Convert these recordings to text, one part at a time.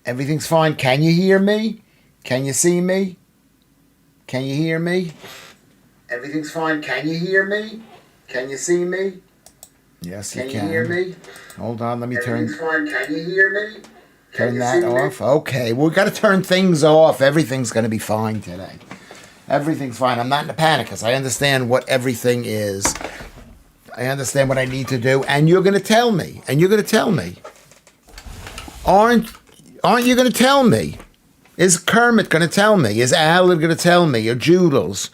Everything's fine. Can you hear me? Can you see me? Can you hear me? Everything's fine. Can you hear me? Can you see me? Yes, you can. Can you hear me? Hold on, let me turn... Everything's fine. Can you hear me? Turn that off? Okay, well, we've got to turn things off. Everything's going to be fine today. Everything's fine. I'm not in a panic because I understand what everything is. I understand what I need to do, and you're going to tell me. And you're going to tell me. Aren't you going to tell me? Is Kermit going to tell me? Is Alan going to tell me? Or Joodles?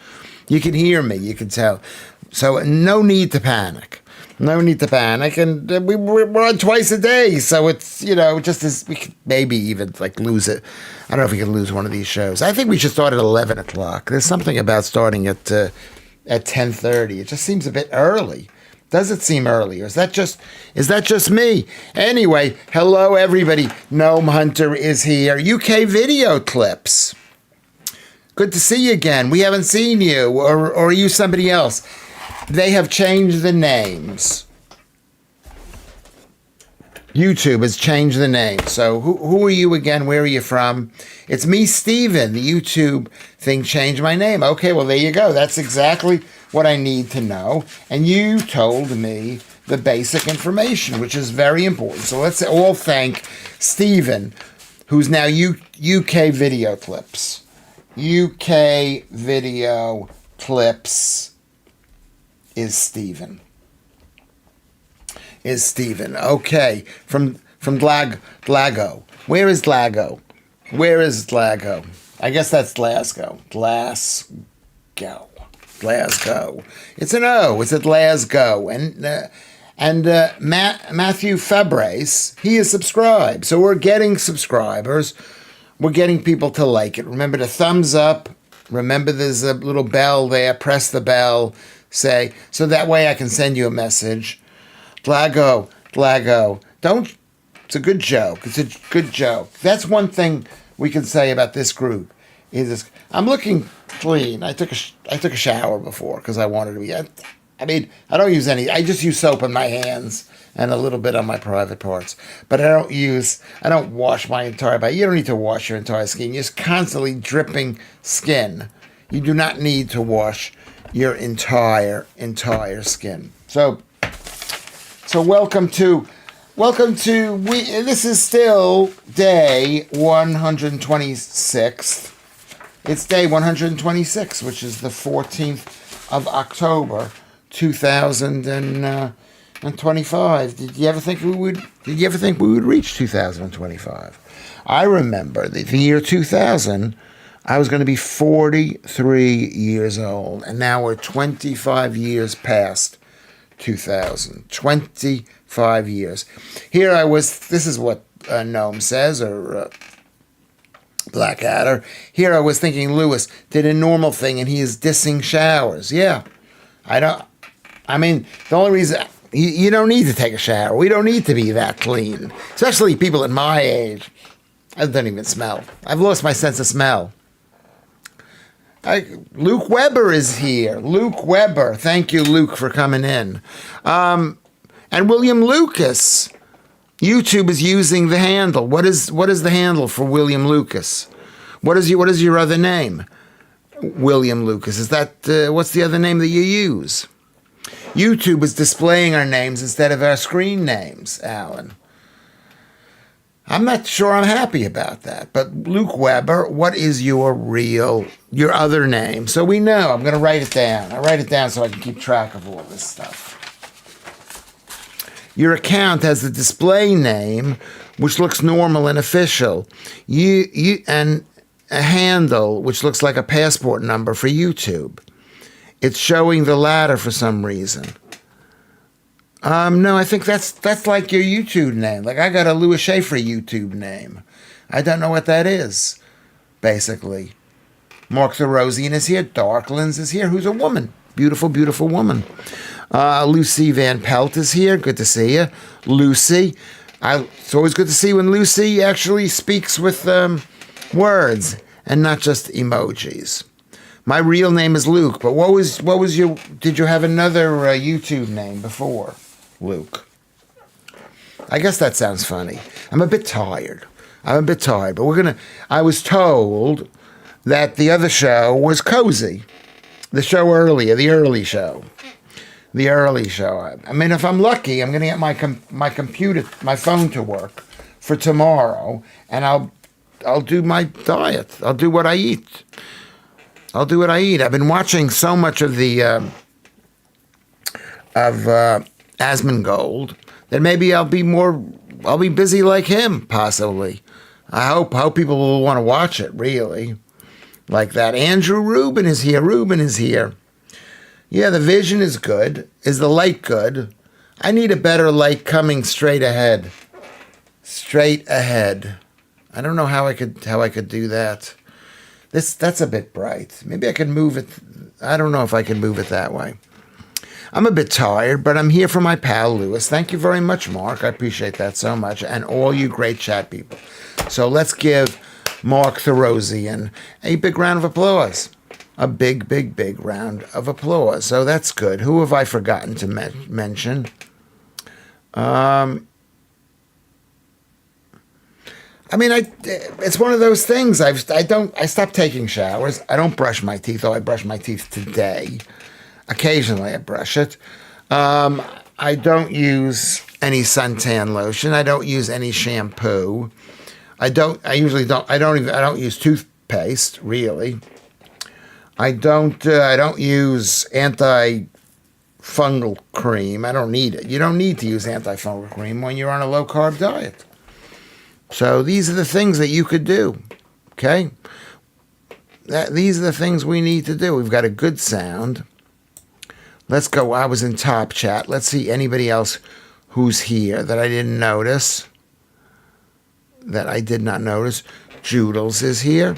You can hear me. You can tell. So no need to panic. No need to panic. And we're on twice a day. So it's, just as we could maybe even lose it. I don't know if we can lose one of these shows. I think we should start at 11 o'clock. There's something about starting at 10:30. It just seems a bit early. Does it seem early? Or is that just me? Anyway, hello everybody. Gnome Hunter is here. UK video clips. Good to see you again. We haven't seen you, or are you somebody else? They have changed the names. YouTube has changed the name. So who are you again? Where are you from? It's me, Steven. The YouTube thing changed my name. Okay, well, there you go. That's exactly what I need to know. And you told me the basic information, which is very important. So let's all thank Steven, who's now UK Video Clips. UK Video Clips is Steven. Okay. From Glago. Where is Glago? I guess that's Glasgow. Glasgow. It's an O. It's at Glasgow. And Matthew Fabres, he is subscribed. So we're getting subscribers. We're getting people to like it. Remember to thumbs up. Remember there's a little bell there. Press the bell. Say, so that way I can send you a message. Glago. It's a good joke. That's one thing we can say about this group. I'm looking clean. I took a shower before because I wanted to be. I don't use any. I just use soap on my hands and a little bit on my private parts. But I don't wash my entire body. You don't need to wash your entire skin. You're just constantly dripping skin. You do not need to wash your entire skin. So welcome to this is still day 126. It's day 126, which is the 14th of October, 2025. Did you ever think we would reach 2025? I remember the year 2000, I was going to be 43 years old, and now we're 25 years past 2000. 25 years. Here I was, this is what Gnome says, or Blackadder. Here I was thinking Lewis did a normal thing and he is dissing showers. Yeah. The only reason, you don't need to take a shower. We don't need to be that clean. Especially people at my age. I don't even smell. I've lost my sense of smell. Luke Weber is here. Luke Weber. Thank you, Luke, for coming in. And William Lucas. YouTube is using the handle. What is the handle for William Lucas? What is your other name? William Lucas. Is that what's the other name that you use? YouTube is displaying our names instead of our screen names, Alan. I'm not sure I'm happy about that. But Luke Weber, what is your other name? So we know. I'm going to write it down. I write it down so I can keep track of all this stuff. Your account has the display name, which looks normal and official. And a handle, which looks like a passport number for YouTube. It's showing the latter for some reason. No, I think that's like your YouTube name. Like I got a Lewis Schaffer YouTube name. I don't know what that is, basically. Mark the Rosian is here. Darklands is here, who's a woman. Beautiful, beautiful woman. Lucy Van Pelt is here. Good to see you. Lucy. It's always good to see when Lucy actually speaks with words and not just emojis. My real name is Luke, but did you have another YouTube name before, Luke? I guess that sounds funny. I'm a bit tired. I'm a bit tired, but I was told that the other show was cozy. The show earlier, the early show. The early show. I mean, if I'm lucky, I'm going to get my computer, my phone to work for tomorrow, and I'll do my diet. I'll do what I eat. I've been watching so much of the Asmongold that maybe I'll be busy like him, possibly. I hope people will want to watch it, really. Like that. Andrew Rubin is here. Yeah, the vision is good. Is the light good? I need a better light coming straight ahead. Straight ahead. I don't know how I could do that. That's a bit bright. Maybe I can move it. I don't know if I can move it that way. I'm a bit tired, but I'm here for my pal Lewis. Thank you very much, Mark. I appreciate that so much, and all you great chat people. So let's give Mark Therosian a big round of applause. A big, big, big round of applause. So that's good. Who have I forgotten to mention? I mean, it's one of those things. I stopped taking showers. I don't brush my teeth, though I brush my teeth today. Occasionally I brush it. I don't use any suntan lotion. I don't use any shampoo. I don't use toothpaste, really. I don't use anti-fungal cream. I don't need it. You don't need to use anti-fungal cream when you're on a low-carb diet. So these are the things that you could do, okay? These are the things we need to do. We've got a good sound. Let's go. I was in top chat. Let's see anybody else who's here that I didn't notice. Joodles is here,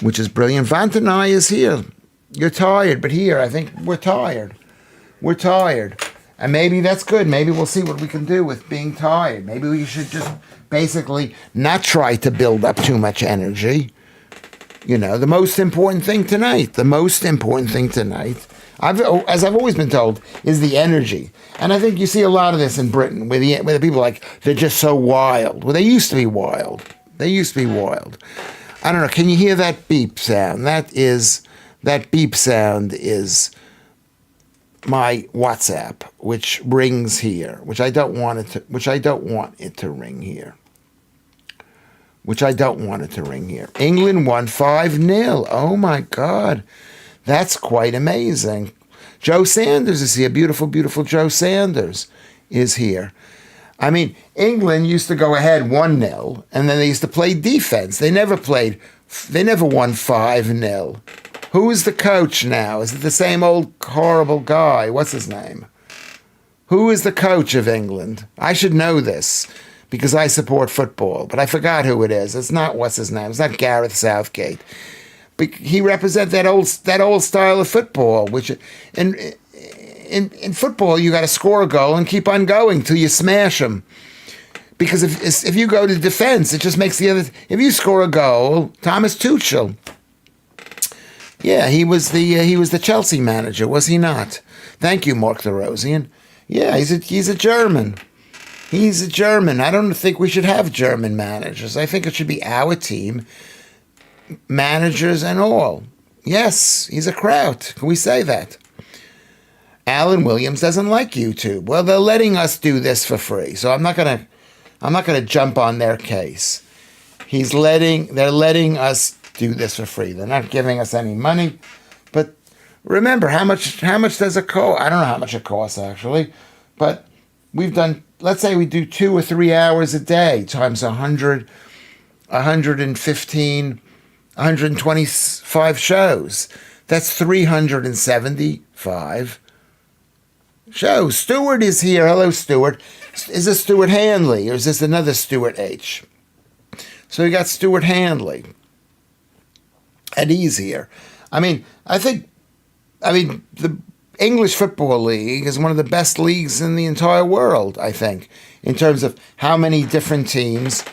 which is brilliant. Vantanai is here. You're tired, but here, I think we're tired. And maybe that's good. Maybe we'll see what we can do with being tired. Maybe we should just basically not try to build up too much energy. You know, the most important thing tonight, as I've always been told, is the energy. And I think you see a lot of this in Britain, where the people like, they're just so wild. Well, they used to be wild. I don't know. Can you hear that beep sound? That beep sound is my WhatsApp, which rings here, which I don't want it to ring here. England won 5-0. Oh my God. That's quite amazing. Joe Sanders is here. Beautiful, beautiful Joe Sanders is here. I mean, England used to go ahead 1-0, and then they used to play defense. They never won 5-0. Who is the coach now? Is it the same old horrible guy? What's his name? Who is the coach of England? I should know this because I support football, but I forgot who it is. It's not, what's his name? It's not Gareth Southgate. But he represents that old style of football, which in football you got to score a goal and keep on going till you smash them. Because if you go to defense, it just makes the other. If you score a goal, Thomas Tuchel. Yeah, he was the Chelsea manager, was he not? Thank you, Mark Therosian. Yeah, he's a German. He's a German. I don't think we should have German managers. I think it should be our team, managers and all. Yes, he's a kraut. Can we say that? Alan Williams doesn't like YouTube. Well, they're letting us do this for free, so I'm not gonna jump on their case. They're letting us do this for free. They're not giving us any money. But remember, how much does it cost? I don't know how much it costs actually, but we've done, let's say we do 2 or 3 hours a day times 100, 115, 125 shows. That's 375 shows. Stuart is here. Hello, Stuart. Is this Stuart Handley or is this another Stuart H? So we got Stuart Handley. And he's here. The English Football League is one of the best leagues in the entire world, I think, in terms of how many different teams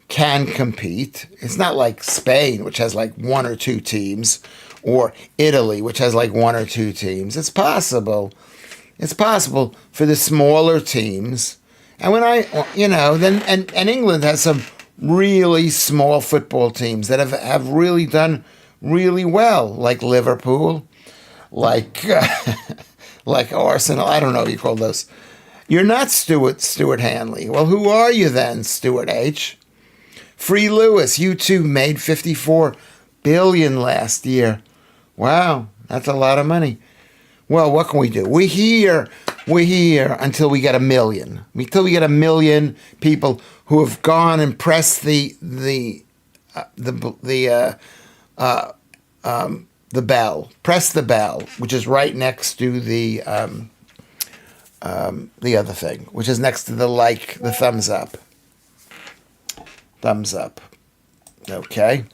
can compete. It's not like Spain, which has like 1 or 2 teams, or Italy, which has like 1 or 2 teams. It's possible. It's possible for the smaller teams. And when England has some really small football teams that have really done really well, like Liverpool, like like Arsenal. I don't know what you call those. You're not Stuart Hanley. Well, who are you then, Stuart H? Free Lewis. You too made $54 billion last year. Wow, that's a lot of money. Well, what can we do? We're here until we get 1 million. Until we get 1 million people who have gone and pressed the bell. Press the bell, which is right next to the other thing, which is next to the thumbs up. Thumbs up. Okay.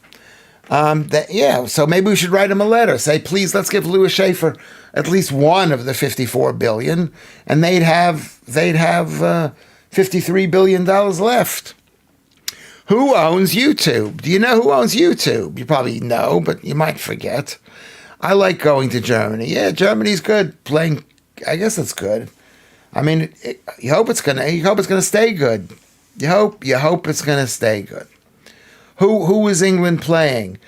So maybe we should write him a letter. Say, please, let's give Lewis Schaffer at least one of the $54 billion, and they'd have $53 billion left. Who owns YouTube? Do you know who owns YouTube? You probably know, but you might forget. I like going to Germany. Yeah, Germany's good. Playing, I guess it's good. I mean, you hope it's gonna stay good. You hope it's gonna stay good. Who is England playing?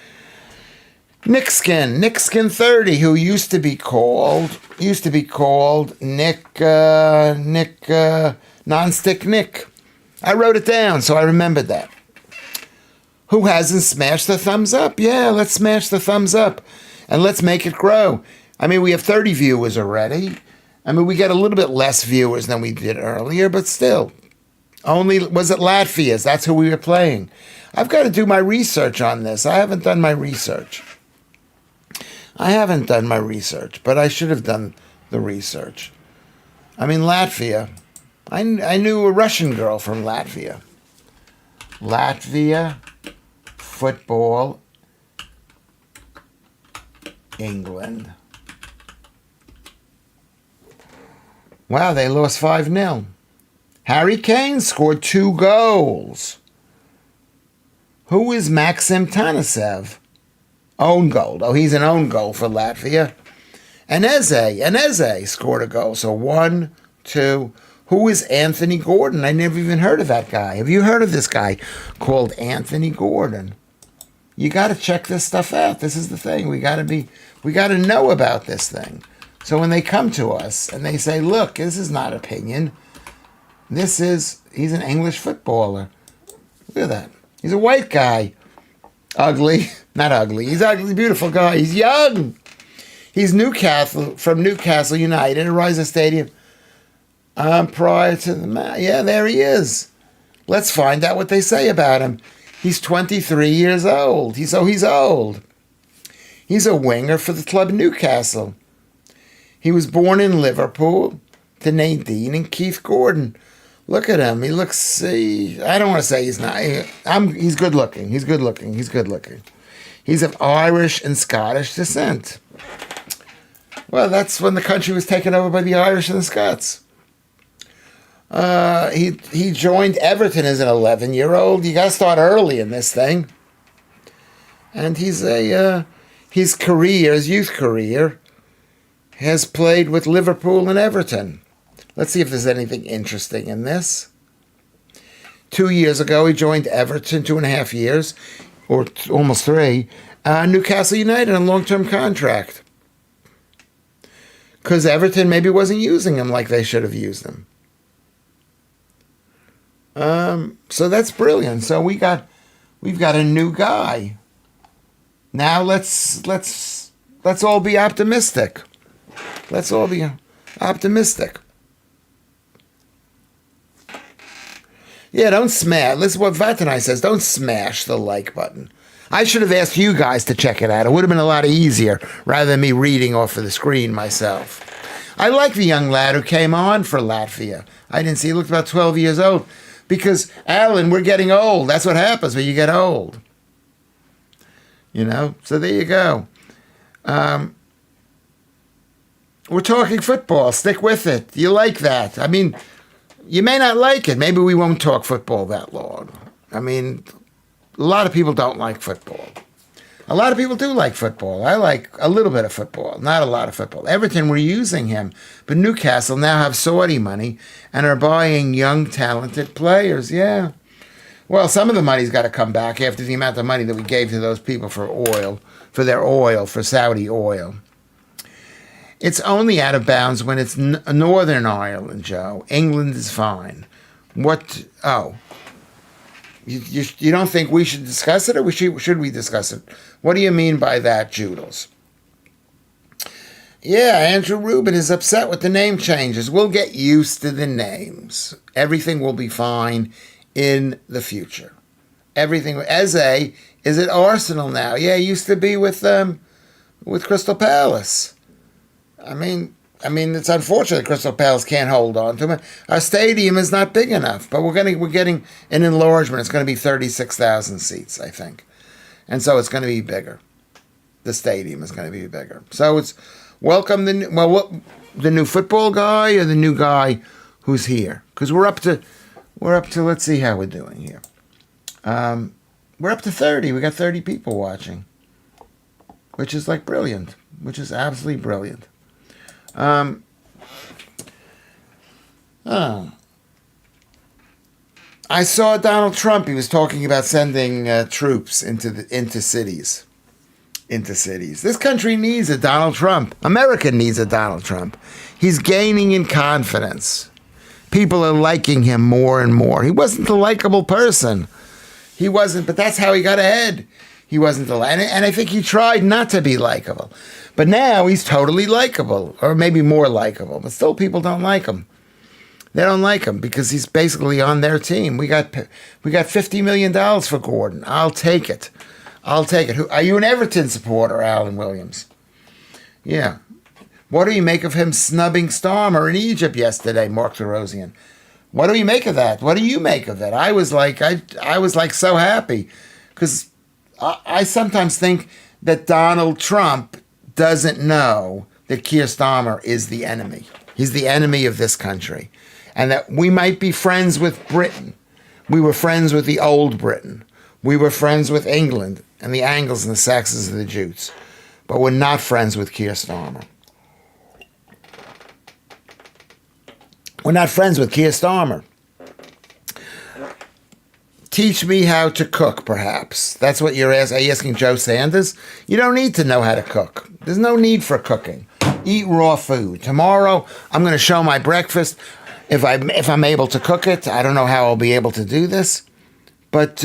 Nick Skin 30, who used to be called Nick Nonstick Nick. I wrote it down, so I remembered that. Who hasn't smashed the thumbs up? Yeah, let's smash the thumbs up, and let's make it grow. I mean, we have 30 viewers already. I mean, we get a little bit less viewers than we did earlier, but still. Was it Latvia's? That's who we were playing. I've got to do my research on this. I haven't done my research, but I should have done the research. I mean, Latvia. I knew a Russian girl from Latvia. Latvia, football, England. Wow, they lost 5-0. Harry Kane scored 2 goals. Who is Maxim Tanasev? Own goal. Oh, he's an own goal for Latvia. And Eze scored a goal. So 1, 2. Who is Anthony Gordon? I never even heard of that guy. Have you heard of this guy called Anthony Gordon? You got to check this stuff out. This is the thing. We got to know about this thing. So when they come to us and they say, look, this is not opinion. He's an English footballer. Look at that. He's a white guy. Ugly. Not ugly. He's ugly, beautiful guy. He's young. He's from Newcastle United, Ariza Stadium. Prior to the match. Yeah, there he is. Let's find out what they say about him. He's 23 years old. He's old. He's a winger for the club Newcastle. He was born in Liverpool to Nadine and Keith Gordon. Look at him. He looks, I don't want to say he's not. He's good looking. He's good looking. He's of Irish and Scottish descent. Well, that's when the country was taken over by the Irish and the Scots. He joined Everton as an 11-year-old. You got to start early in this thing. And his youth career, has played with Liverpool and Everton. Let's see if there's anything interesting in this. 2 years ago, he joined Everton, 2.5 years, or almost 3. Newcastle United on a long-term contract. Because Everton maybe wasn't using him like they should have used him. So that's brilliant. So we've got a new guy. Now let's all be optimistic. Let's all be optimistic. Yeah, don't smash. Listen to what Vatanai says. Don't smash the like button. I should have asked you guys to check it out. It would have been a lot easier rather than me reading off of the screen myself. I like the young lad who came on for Latvia. I didn't see. He looked about 12 years old. Because, Alan, we're getting old. That's what happens when you get old. You know? So there you go. We're talking football. Stick with it. You like that. I mean, you may not like it. Maybe we won't talk football that long. I mean, a lot of people don't like football. A lot of people do like football. I like a little bit of football, not a lot of football. Everton were using him, but Newcastle now have Saudi money and are buying young, talented players. Yeah. Well, some of the money's got to come back after the amount of money that we gave to those people for oil, for their oil, for Saudi oil. It's only out of bounds when it's Northern Ireland, Joe. England is fine. What? Oh. You don't think we should discuss it, or should we discuss it? What do you mean by that, Joodles? Yeah, Andrew Rubin is upset with the name changes. We'll get used to the names. Everything will be fine in the future. Everything. Eze is at Arsenal now. Yeah, used to be with Crystal Palace. I mean, it's unfortunate Crystal Palace can't hold on to him. Our stadium is not big enough, but we're getting an enlargement. It's going to be 36,000 seats, I think, and so it's going to be bigger. The stadium is going to be bigger. So it's welcome the new football guy or the new guy who's here, because we're up to. Let's see how we're doing here. We're up to 30. We got 30 people watching, which is like brilliant. Which is absolutely brilliant. I saw Donald Trump. He was talking about sending troops into cities. This country needs a Donald Trump. America needs a Donald Trump. He's gaining in confidence. People are liking him more and more. He wasn't a likable person. He wasn't, but that's how he got ahead. He wasn't and I think he tried not to be likable. But now he's totally likable, or maybe more likable. But still, people don't like him. They don't like him because he's basically on their team. We got $50 million for Gordon. I'll take it. Are you an Everton supporter, Alan Williams? Yeah. What do you make of him snubbing Starmer in Egypt yesterday, Mark DeRosian? What do you make of that? What do you make of that? I was like so happy because I sometimes think that Donald Trump doesn't know that Keir Starmer is the enemy. He's the enemy of this country. And that we might be friends with Britain. We were friends with the old Britain. We were friends with England and the Angles and the Saxons and the Jutes. But we're not friends with Keir Starmer. We're not friends with Keir Starmer. Teach me how to cook, perhaps. That's what you're asking. Are you asking Joe Sanders? You don't need to know how to cook. There's no need for cooking. Eat raw food. Tomorrow, I'm going to show my breakfast. If I'm able to cook it, I don't know how I'll be able to do this, but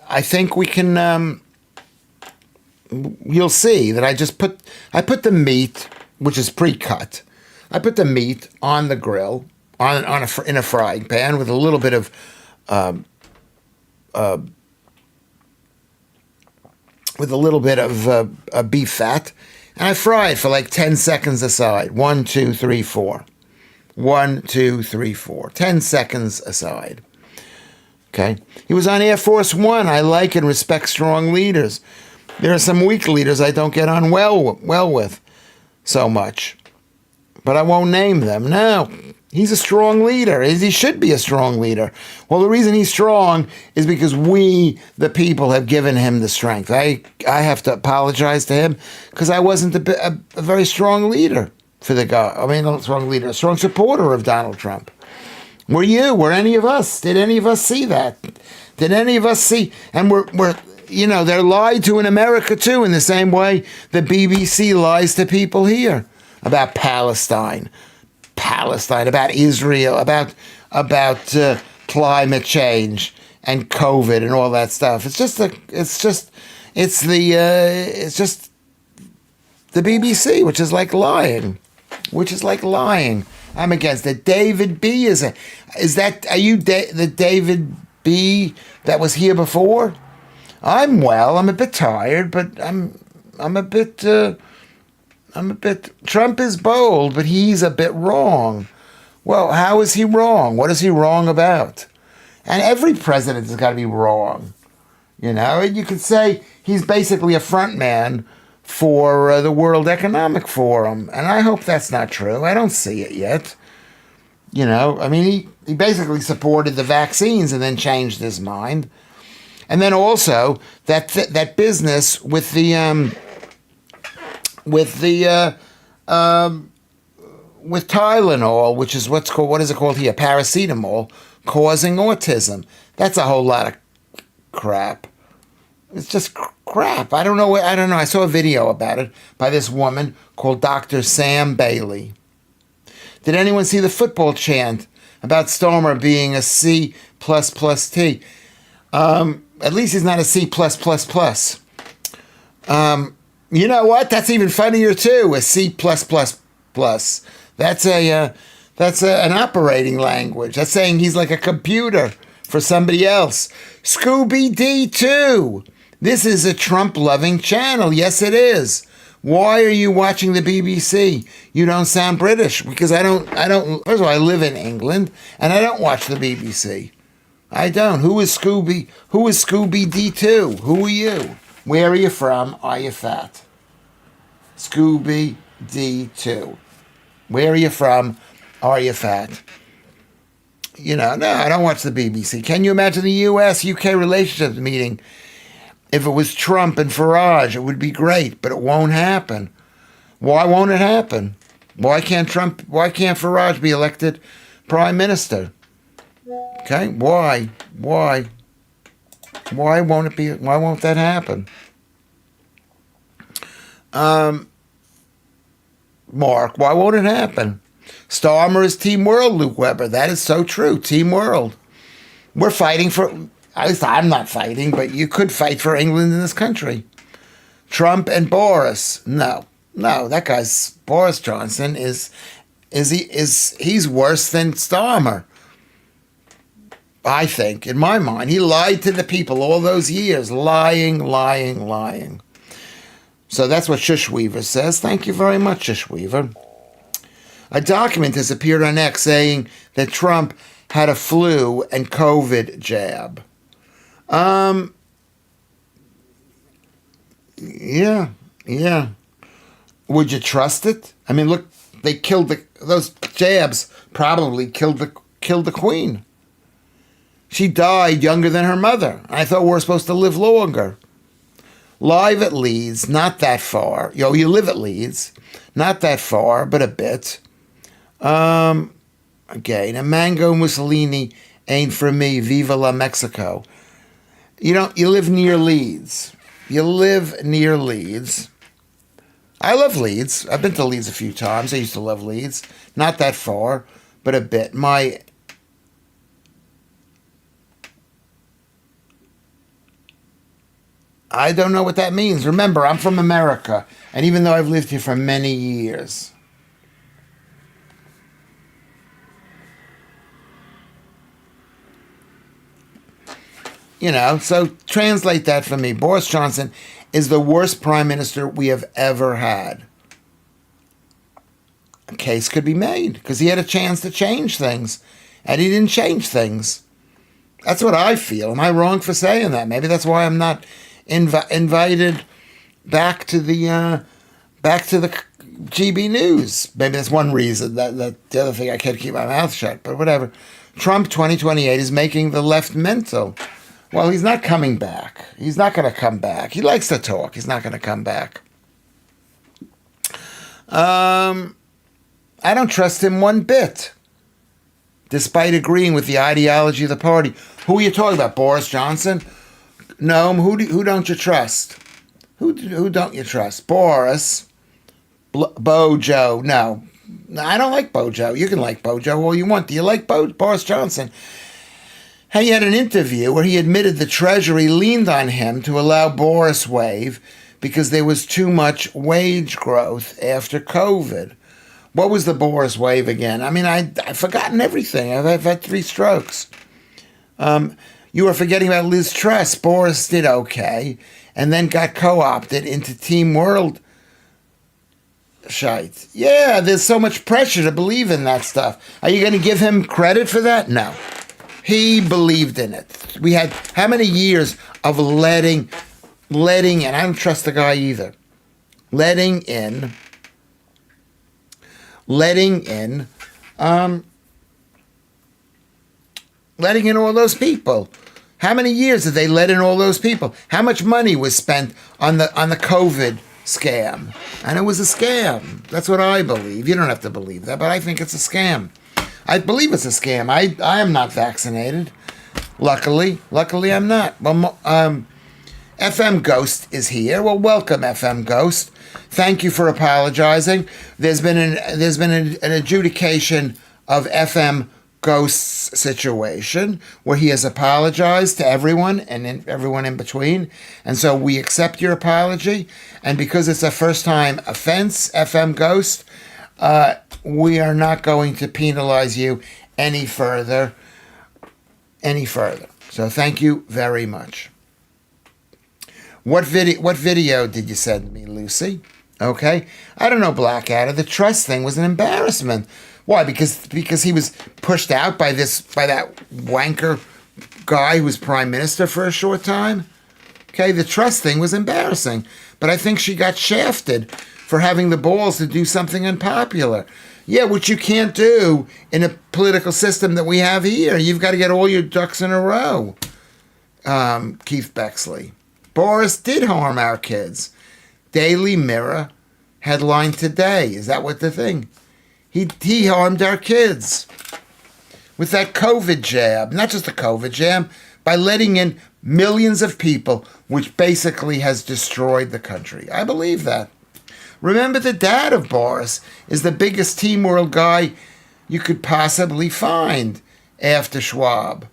I think we can. You'll see that I put the meat, which is pre-cut. I put the meat on the grill in a frying pan with a little bit of beef fat, and I fry it for like 10 seconds aside. 1, 2, 3, 4. 1, 2, 3, 4. 10 seconds aside. Okay. He was on Air Force One. I like and respect strong leaders. There are some weak leaders I don't get on well with so much. But I won't name them. No. He's a strong leader. He should be a strong leader. Well, the reason he's strong is because we, the people, have given him the strength. I have to apologize to him because I wasn't a very strong leader for the guy. I mean, not a strong leader, a strong supporter of Donald Trump. Were you? Were any of us? Did any of us see that? Did any of us see? And we're they're lied to in America too, in the same way the BBC lies to people here about Palestine, about Israel, about climate change and COVID and all that stuff. It's just the BBC, which is like lying. I'm against it. David B are you the David B that was here before? I'm a bit tired, but I'm a bit Trump is bold, but he's a bit wrong. Well, how is he wrong? What is he wrong about? And every president has got to be wrong. You could say he's basically a front man for the World Economic Forum. And I hope that's not true. I don't see it yet. He basically supported the vaccines and then changed his mind. And then also that business with Tylenol, which is what is it called here? Paracetamol, causing autism. That's a whole lot of crap. It's just crap. I don't know. I saw a video about it by this woman called Dr. Sam Bailey. Did anyone see the football chant about Stormer being a C++ T? At least he's not a C+++. You know what? That's even funnier too. A C+++. That's an operating language. That's saying he's like a computer for somebody else. Scooby D2. This is a Trump-loving channel. Yes, it is. Why are you watching the BBC? You don't sound British. Because I don't, first of all, I live in England, and I don't watch the BBC. I don't. Who is Scooby D2? Who are you? Where are you from? Are you fat? Scooby D2. Where are you from? Are you fat? No, I don't watch the BBC. Can you imagine the U.S.-UK relations meeting? If it was Trump and Farage, it would be great, but it won't happen. Why won't it happen? Why can't Farage be elected prime minister? Okay, why? Why won't that happen? Mark, why won't it happen? Starmer is Team World, Luke Weber. That is so true. Team World. We're fighting for, at least I'm not fighting, but you could fight for England in this country. Trump and Boris. No, that guy's, Boris Johnson he's worse than Starmer. I think, in my mind. He lied to the people all those years. Lying. So that's what Shush Weaver says. Thank you very much, Shush Weaver. A document has appeared on X saying that Trump had a flu and COVID jab. Yeah. Would you trust it? I mean, look, they killed those jabs probably killed the Queen. She died younger than her mother. I thought we were supposed to live longer. Live at Leeds, not that far. You live at Leeds, not that far, but a bit. Again, a mango Mussolini ain't for me. Viva la Mexico. You live near Leeds. I love Leeds. I've been to Leeds a few times. I used to love Leeds. Not that far, but a bit. I don't know what that means. Remember, I'm from America, and even though I've lived here for many years. So translate that for me. Boris Johnson is the worst prime minister we have ever had. A case could be made, because he had a chance to change things, and he didn't change things. That's what I feel. Am I wrong for saying that? Maybe that's why I'm not invited back to the GB News. Maybe that's one reason. That the other thing, I can't keep my mouth shut. But whatever. Trump 2028 is making the left mental. Well, he's not coming back. He's not going to come back. He likes to talk. He's not going to come back. I don't trust him one bit, despite agreeing with the ideology of the party. Who are you talking about? Boris Johnson? No, who don't you trust? Who don't you trust? Boris, Bojo. No, I don't like Bojo. You can like Bojo all you want. Do you like Boris Johnson? He had an interview where he admitted the Treasury leaned on him to allow Boris wave because there was too much wage growth after COVID. What was the Boris wave again? I mean, I've forgotten everything. I've had 3 strokes. You were forgetting about Liz Truss. Boris did okay, and then got co-opted into Team World shite. Yeah, there's so much pressure to believe in that stuff. Are you going to give him credit for that? No. He believed in it. We had how many years of letting, and I don't trust the guy either, letting in all those people. How many years did they let in all those people? How much money was spent on the COVID scam? And it was a scam. That's what I believe. You don't have to believe that, but I think it's a scam. I believe it's a scam. I am not vaccinated. Luckily I'm not. Well, FM Ghost is here. Well, welcome, FM Ghost. Thank you for apologizing. There's been an adjudication of FM Ghost's situation where he has apologized to everyone and everyone in between, and so we accept your apology. And because it's a first-time offense, FM Ghost, we are not going to penalize you any further. So thank you very much. What video did you send me, Lucy? Okay. I don't know, Blackadder. The trust thing was an embarrassment. Why? Because he was pushed out by that wanker guy who was prime minister for a short time? Okay, the trust thing was embarrassing. But I think she got shafted for having the balls to do something unpopular. Yeah, which you can't do in a political system that we have here. You've got to get all your ducks in a row. Keith Bexley. Boris did harm our kids. Daily Mirror headline today. Is that what the thing? He harmed our kids with that COVID jab. Not just the COVID jab, by letting in millions of people, which basically has destroyed the country. I believe that. Remember, the dad of Boris is the biggest Team World guy you could possibly find after Schwab.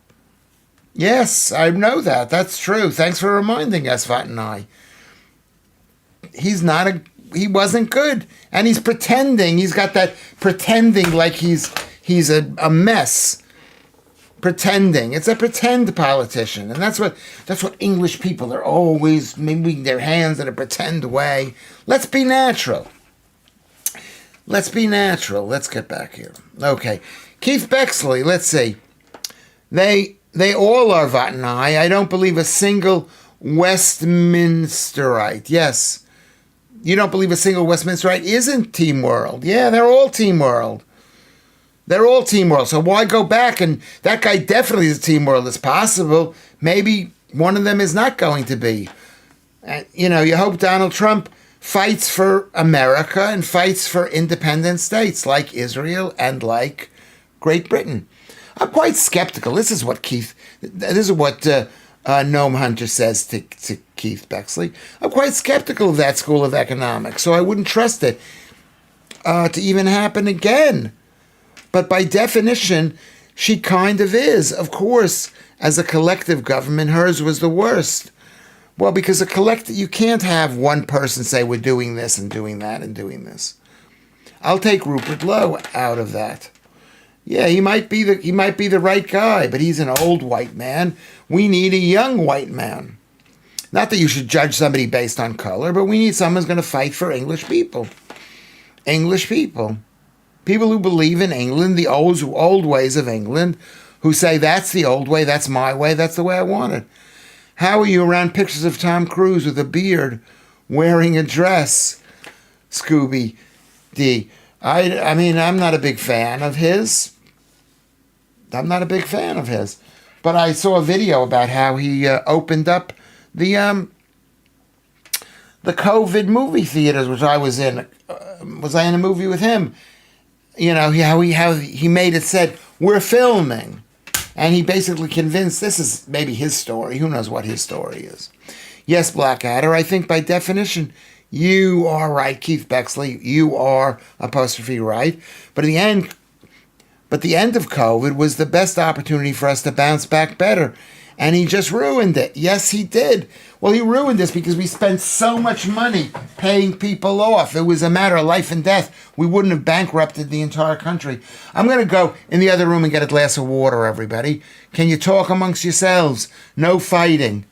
Yes, I know that. That's true. Thanks for reminding us, Vat and I. He wasn't good. And he's pretending. He's got that pretending like he's a mess. Pretending. It's a pretend politician. And that's what English people are always moving their hands in a pretend way. Let's be natural. Let's get back here. Okay. Keith Bexley, let's see. They all are Vat and I don't believe a single Westminsterite. Yes. You don't believe a single Westminsterite isn't Team World. Yeah, they're all Team World. So why go back? And that guy definitely is Team World. It's possible. Maybe one of them is not going to be. You hope Donald Trump fights for America and fights for independent states like Israel and like Great Britain. I'm quite skeptical. This is what Gnome Hunter says to Keith Bexley. I'm quite skeptical of that school of economics, so I wouldn't trust it to even happen again. But by definition, she kind of is. Of course, as a collective government, hers was the worst. Well, because you can't have one person say we're doing this and doing that and doing this. I'll take Rupert Lowe out of that. Yeah, he might be the right guy, but he's an old white man. We need a young white man. Not that you should judge somebody based on color, but we need someone who's going to fight for English people. English people. People who believe in England, the old ways of England, who say that's the old way, that's my way, that's the way I want it. How are you around pictures of Tom Cruise with a beard, wearing a dress, Scooby D? I mean, I'm not a big fan of his. But I saw a video about how he opened up the COVID movie theaters, which I was in. Was I in a movie with him? How he made it said, we're filming. And he basically convinced this is maybe his story. Who knows what his story is. Yes, Blackadder, I think by definition, you are right, Keith Bexley. You are apostrophe right. But the end of COVID was the best opportunity for us to bounce back better. And he just ruined it. Yes, he did. Well, he ruined this because we spent so much money paying people off. It was a matter of life and death. We wouldn't have bankrupted the entire country. I'm going to go in the other room and get a glass of water, everybody. Can you talk amongst yourselves? No fighting.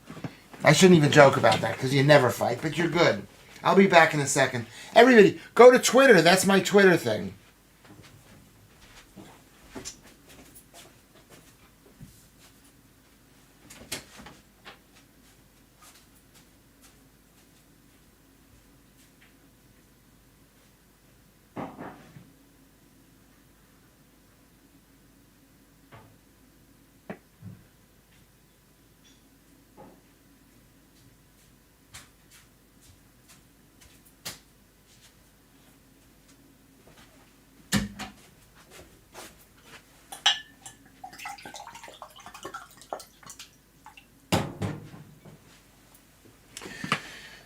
I shouldn't even joke about that because you never fight, but you're good. I'll be back in a second. Everybody, go to Twitter. That's my Twitter thing.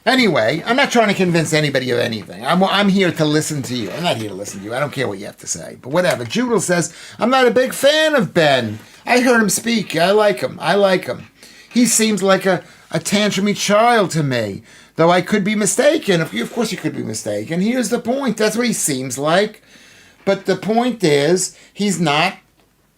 Anyway, I'm not trying to convince anybody of anything. I'm here to listen to you. I'm not here to listen to you. I don't care what you have to say. But whatever. Judel says, I'm not a big fan of Ben. I heard him speak. I like him. He seems like a tantrumy child to me. Though I could be mistaken. Of course you could be mistaken. Here's the point. That's what he seems like. But the point is, he's not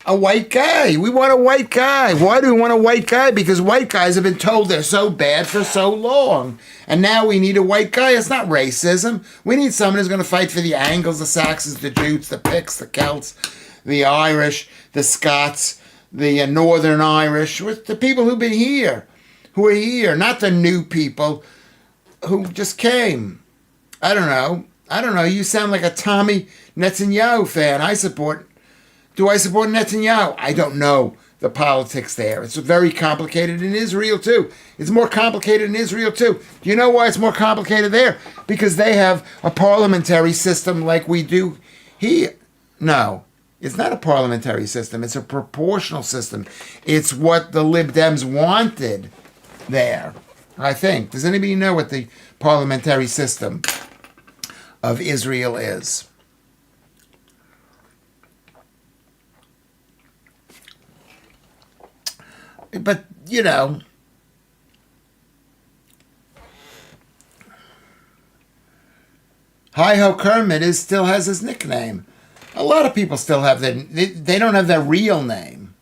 a white guy. We want a white guy. Why do we want a white guy? Because white guys have been told they're so bad for so long. And now we need a white guy. It's not racism. We need someone who's going to fight for the Angles, the Saxons, the Jutes, the Picts, the Celts, the Irish, the Scots, the Northern Irish, with the people who've been here, who are here, not the new people who just came. I don't know. You sound like a Tommy Netanyahu fan. Do I support Netanyahu? I don't know the politics there. It's very complicated in Israel, too. It's more complicated in Israel, too. Do you know why it's more complicated there? Because they have a parliamentary system like we do here. No, it's not a parliamentary system. It's a proportional system. It's what the Lib Dems wanted there, I think. Does anybody know what the parliamentary system of Israel is? But, Hi-Ho Kermit still has his nickname. A lot of people still have they don't have their real name.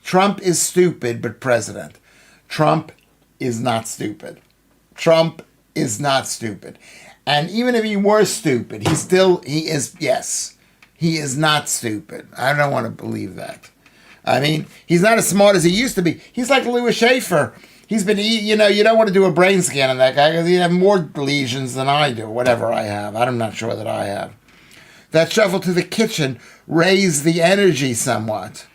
Trump is stupid, but president. Trump is not stupid. Trump is not stupid. And even if he were stupid, he is not stupid. I don't want to believe that. I mean, he's not as smart as he used to be. He's like Lewis Schaffer. He's been, you don't want to do a brain scan on that guy because he'd have more lesions than I do, whatever I have. I'm not sure that I have. That shuffle to the kitchen raised the energy somewhat.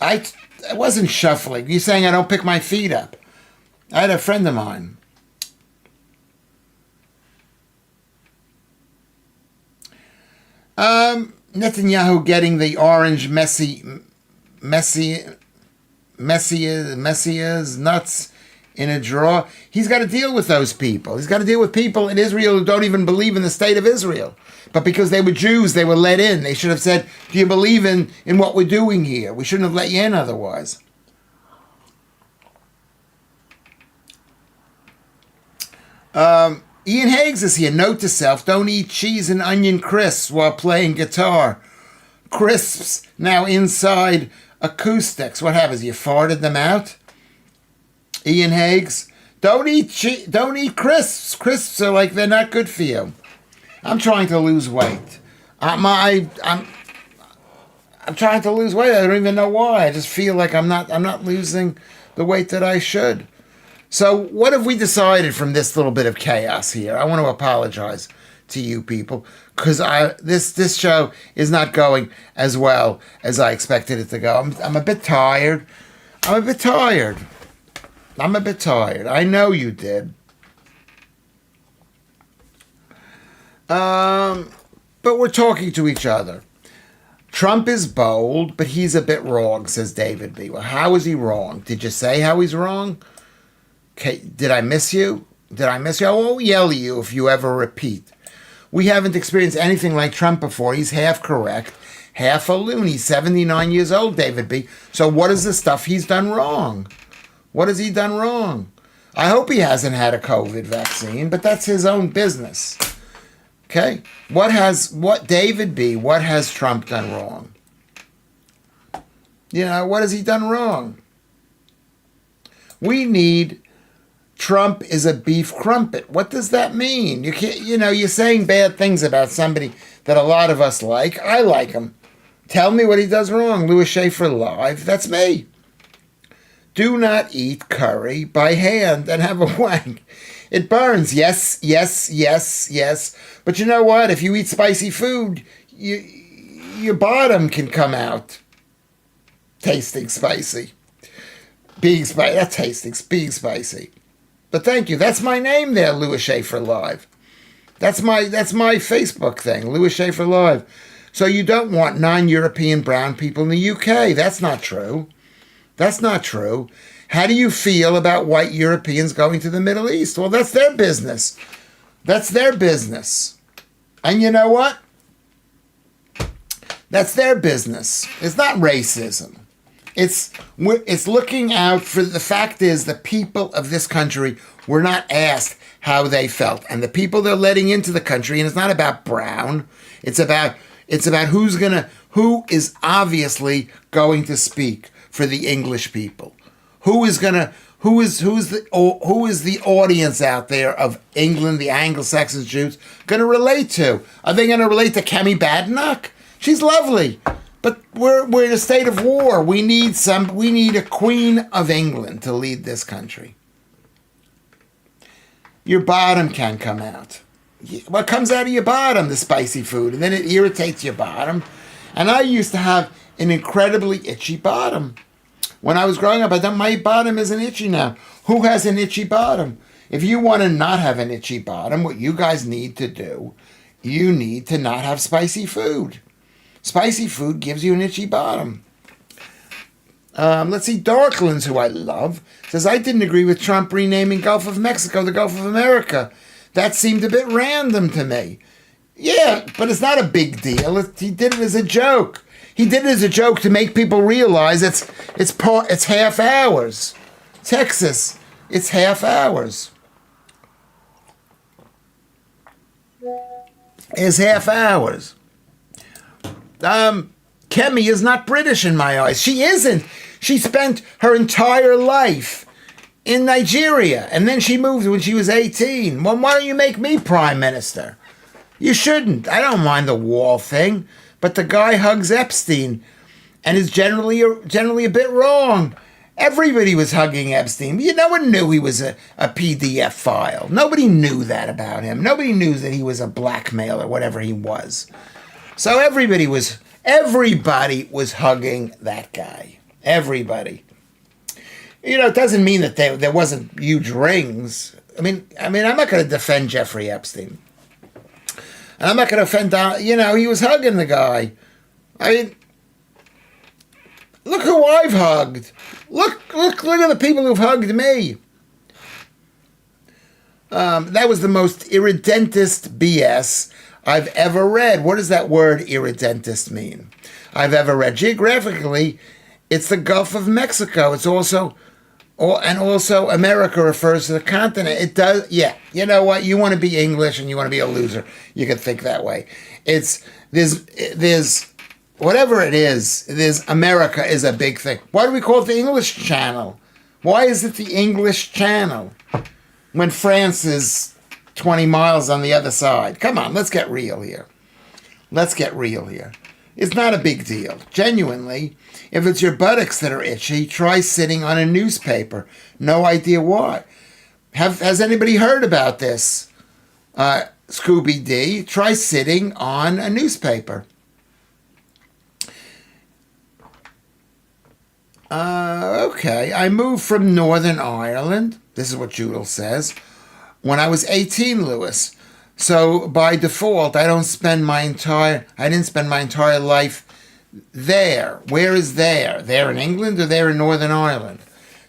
I wasn't shuffling. You're saying I don't pick my feet up. I had a friend of mine. Netanyahu getting the orange Messiah's nuts in a drawer. He's got to deal with those people. He's got to deal with people in Israel who don't even believe in the state of Israel. But because they were Jews, they were let in. They should have said, do you believe in what we're doing here? We shouldn't have let you in otherwise. Ian Higgs is here. Note to self, don't eat cheese and onion crisps while playing guitar. Crisps now inside acoustics. What happens? You farted them out? Ian Higgs, don't eat crisps. Crisps are like they're not good for you. I'm trying to lose weight. I'm trying to lose weight. I don't even know why. I just feel like I'm not losing the weight that I should. So what have we decided from this little bit of chaos here? I want to apologize to you people because this show is not going as well as I expected it to go. I'm a bit tired. I know you did. But we're talking to each other. Trump is bold, but he's a bit wrong, says David B. Well, how is he wrong? Did you say how he's wrong? Okay, did I miss you? I won't yell at you if you ever repeat. We haven't experienced anything like Trump before. He's half correct, half a loon. He's 79 years old, David B. So what is the stuff he's done wrong? What has he done wrong? I hope he hasn't had a COVID vaccine, but that's his own business. Okay? What has Trump done wrong? What has he done wrong? We need Trump is a beef crumpet. What does that mean? You can't, you're saying bad things about somebody that a lot of us like. I like him. Tell me what he does wrong. Lewis Schaffer live. That's me. Do not eat curry by hand and have a wank. It burns. Yes. But you know what? If you eat spicy food, your bottom can come out tasting spicy. Being spicy. But thank you. That's my name there, Lewis Schaffer Live. That's my Facebook thing, Lewis Schaffer Live. So you don't want non-European brown people in the UK. That's not true. How do you feel about white Europeans going to the Middle East? Well, that's their business. That's their business. And you know what? That's their business. It's not racism. It's looking out for the fact is the people of this country were not asked how they felt. And the people they're letting into the country, and it's not about brown, it's about who is obviously going to speak for the English people. Who is the audience out there of England, the Anglo-Saxon Jews, going to relate to? Are they going to relate to Kemi Badenoch? She's lovely, but we're in a state of war. We need a Queen of England to lead this country. Your bottom can come out. What comes out of your bottom? The spicy food, and then it irritates your bottom. And I used to have an incredibly itchy bottom. When I was growing up, my bottom isn't itchy now. Who has an itchy bottom? If you want to not have an itchy bottom, what you guys need to do, you need to not have spicy food. Spicy food gives you an itchy bottom. Let's see, Darklands, who I love, says, I didn't agree with Trump renaming Gulf of Mexico the Gulf of America. That seemed a bit random to me. Yeah, but it's not a big deal. He did it as a joke. He did it as a joke to make people realize it's half hours. Texas, it's half hours. It's half hours. Kemi is not British in my eyes. She isn't. She spent her entire life in Nigeria, and then she moved when she was 18. Well, why don't you make me prime minister? You shouldn't. I don't mind the wall thing, but the guy hugs Epstein and is generally a bit wrong. Everybody was hugging Epstein. No one knew he was a PDF file. Nobody knew that about him. Nobody knew that he was a blackmailer, whatever he was. So everybody was hugging that guy. Everybody. It doesn't mean that there wasn't huge rings. I mean, I'm not going to defend Jeffrey Epstein. And I'm not going to offend Don. He was hugging the guy. I mean, look who I've hugged. Look at the people who've hugged me. That was the most irredentist BS I've ever read. What does that word irredentist mean? I've ever read. Geographically, it's the Gulf of Mexico. It's also America refers to the continent. It does, yeah. You know what? You want to be English and you want to be a loser. You can think that way. There's whatever it is, America is a big thing. Why do we call it the English Channel? Why is it the English Channel when France is 20 miles on the other side? Come on, let's get real here. It's not a big deal. Genuinely, if it's your buttocks that are itchy, try sitting on a newspaper. No idea why. Has anybody heard about this? Scooby D, try sitting on a newspaper. Okay, I moved from Northern Ireland. This is what Judel says. When I was 18, Lewis. So by default, I didn't spend my entire life there. Where is there? There in England or there in Northern Ireland?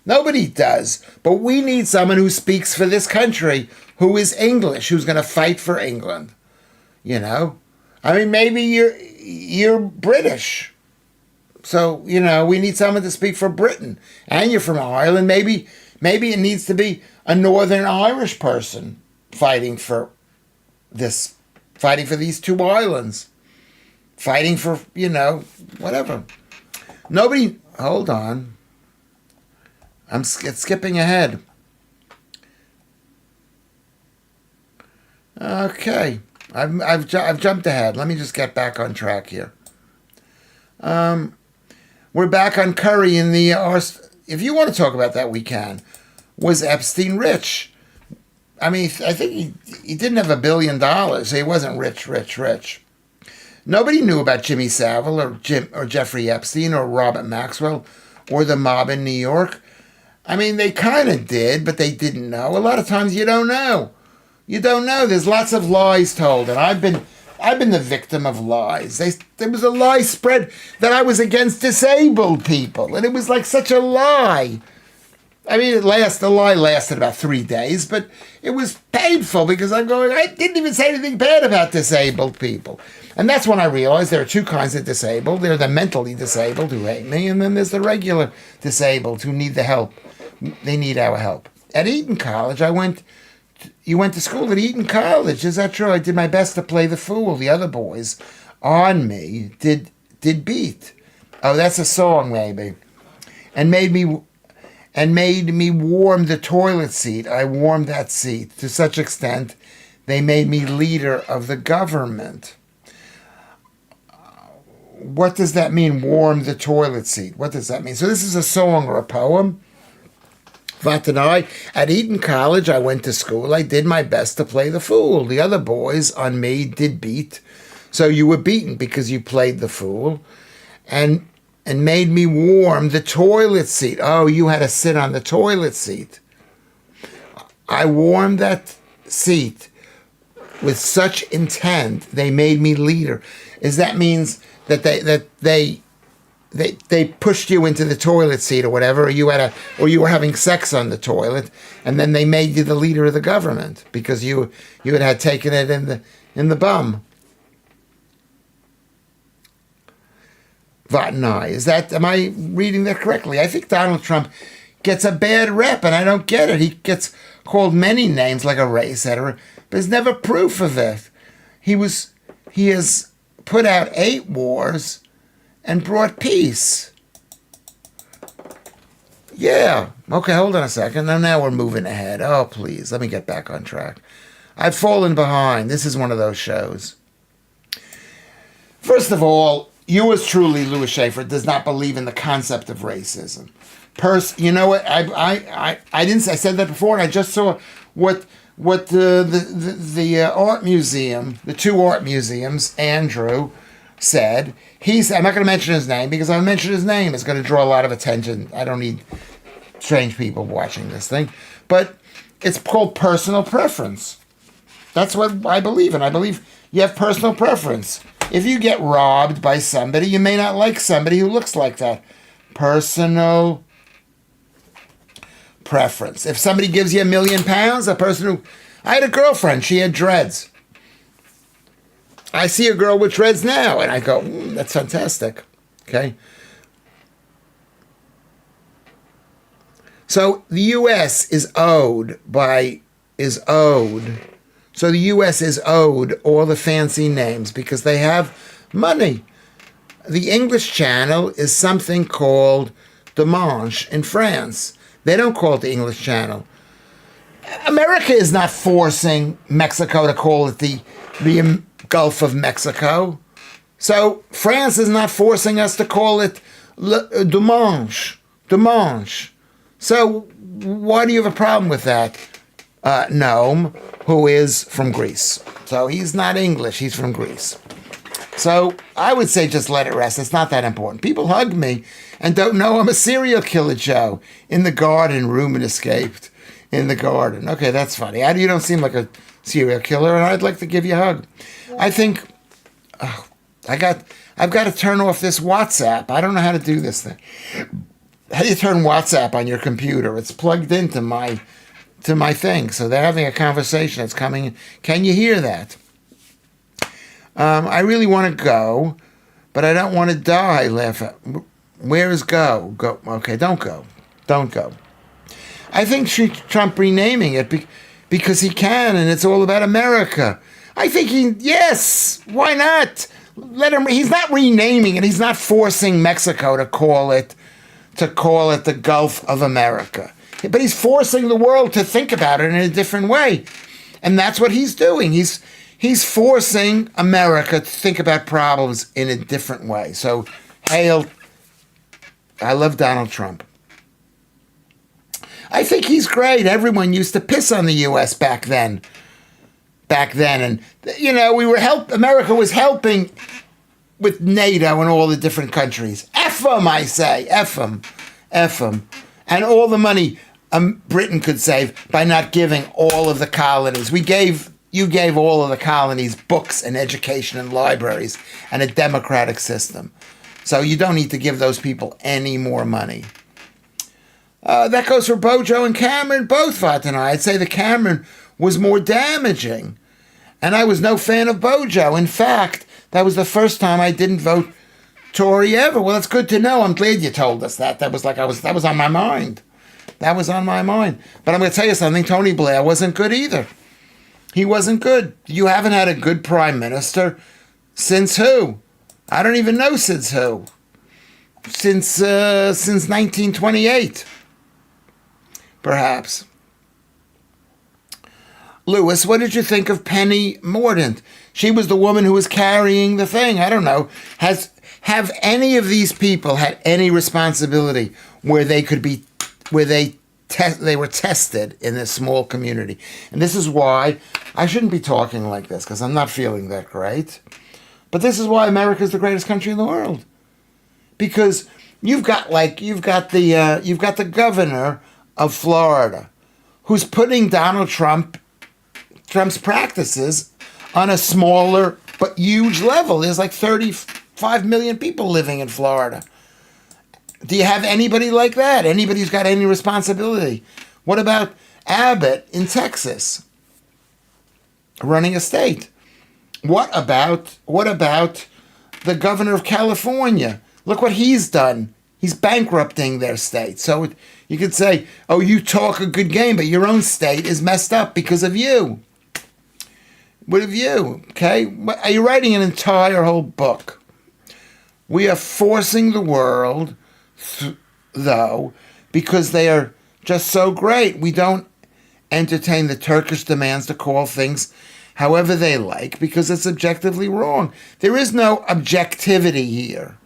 Nobody does. But we need someone who speaks for this country, who is English, who's going to fight for England. I mean, maybe you're British. So, we need someone to speak for Britain. And you're from Ireland. Maybe it needs to be a Northern Irish person fighting for these two islands, fighting for, whatever. Nobody, hold on. I'm skipping ahead. Okay. I've jumped ahead. Let me just get back on track here. We're back on Curry in the, if you want to talk about that, we can. Was Epstein rich? I mean, I think he didn't have $1 billion, so he wasn't rich. Nobody knew about Jimmy Savile or Jeffrey Epstein or Robert Maxwell or the mob in New York. I mean, they kind of did, but they didn't know. A lot of times you don't know. There's lots of lies told, and I've been the victim of lies. There was a lie spread that I was against disabled people, and it was like such a lie. I mean, the lie lasted about 3 days, but it was painful because I didn't even say anything bad about disabled people. And that's when I realized there are two kinds of disabled. There are the mentally disabled who hate me, and then there's the regular disabled who need the help. They need our help. At Eton College, you went to school at Eton College. Is that true? I did my best to play the fool. The other boys on me did beat. Oh, that's a song maybe. And made me warm the toilet seat. I warmed that seat to such extent they made me leader of the government. What does that mean, warm the toilet seat? What does that mean? So this is a song or a poem. Vatanai, at Eton College, I went to school. I did my best to play the fool. The other boys on me did beat. So you were beaten because you played the fool. And made me warm the toilet seat. Oh, you had to sit on the toilet seat. I warmed that seat with such intent, they made me leader. That means that they pushed you into the toilet seat or whatever, or you were having sex on the toilet, and then they made you the leader of the government because you had taken it in the bum. Vatanai. Am I reading that correctly? I think Donald Trump gets a bad rep, and I don't get it. He gets called many names like a race editor, but there's never proof of it. He has put out 8 wars and brought peace. Yeah. Okay, hold on a second. Now we're moving ahead. Oh, please, let me get back on track. I've fallen behind. This is one of those shows. First of all, yours truly, Lewis Schaffer, does not believe in the concept of racism. You know what? I said that before, and I just saw what the art museum, the 2 art museums, Andrew said. I'm not going to mention his name because if I mention his name, it's going to draw a lot of attention. I don't need strange people watching this thing, but it's called personal preference. That's what I believe in. I believe you have personal preference. If you get robbed by somebody, you may not like somebody who looks like that. Personal preference. If somebody gives you £1 million, I had a girlfriend, she had dreads. I see a girl with dreads now, and I go, that's fantastic. Okay? So the U.S. is owed. So the U.S. is owed all the fancy names because they have money. The English Channel is something called Dimanche in France. They don't call it the English Channel. America is not forcing Mexico to call it the Gulf of Mexico. So France is not forcing us to call it Dimanche. So why do you have a problem with that? Noam, who is from Greece. So he's not English, he's from Greece. So I would say just let it rest. It's not that important. People hug me and don't know I'm a serial killer, Joe. In the garden, Ruben escaped. In the garden. Okay, that's funny. You don't seem like a serial killer, and I'd like to give you a hug. I think I've got to turn off this WhatsApp. I don't know how to do this thing. How do you turn WhatsApp on your computer? It's plugged into my thing. So they're having a conversation that's coming. Can you hear that? I really want to go, but I don't want to die. Where is go? Go. Okay, don't go. Don't go. I think Trump renaming it because he can, and it's all about America. I think yes, why not? Let him. He's not renaming it. He's not forcing Mexico to call it the Gulf of America. But he's forcing the world to think about it in a different way. And that's what he's doing. He's forcing America to think about problems in a different way. So, hail. I love Donald Trump. I think he's great. Everyone used to piss on the U.S. back then. And, America was helping with NATO and all the different countries. F them, I say. F them. And all the money Britain could save by not giving all of the colonies. You gave all of the colonies books and education and libraries and a democratic system. So you don't need to give those people any more money. That goes for Bojo and Cameron, both Vatana. I'd say the Cameron was more damaging. And I was no fan of Bojo. In fact, that was the first time I didn't vote Tory ever. Well, it's good to know. I'm glad you told us that. That was on my mind. That was on my mind. But I'm going to tell you something. Tony Blair wasn't good either. He wasn't good. You haven't had a good prime minister since who? I don't even know since who. Since 1928. Perhaps. Lewis, what did you think of Penny Mordaunt? She was the woman who was carrying the thing. I don't know. Have any of these people had any responsibility where they could be, they were tested in this small community? And this is why I shouldn't be talking like this, because I'm not feeling that great. But this is why America is the greatest country in the world. Because you've got the governor of Florida who's putting Donald Trump's practices on a smaller but huge level. There's like 35 million people living in Florida. Do you have anybody like that? Anybody who's got any responsibility? What about Abbott in Texas running a state? What about the governor of California? Look what he's done. He's bankrupting their state. So you could say, oh, you talk a good game, but your own state is messed up because of you. What of you? Okay? Are you writing an entire whole book? We are forcing the world, though, because they are just so great. We don't entertain the Turkish demands to call things however they like, because it's objectively wrong. There is no objectivity here.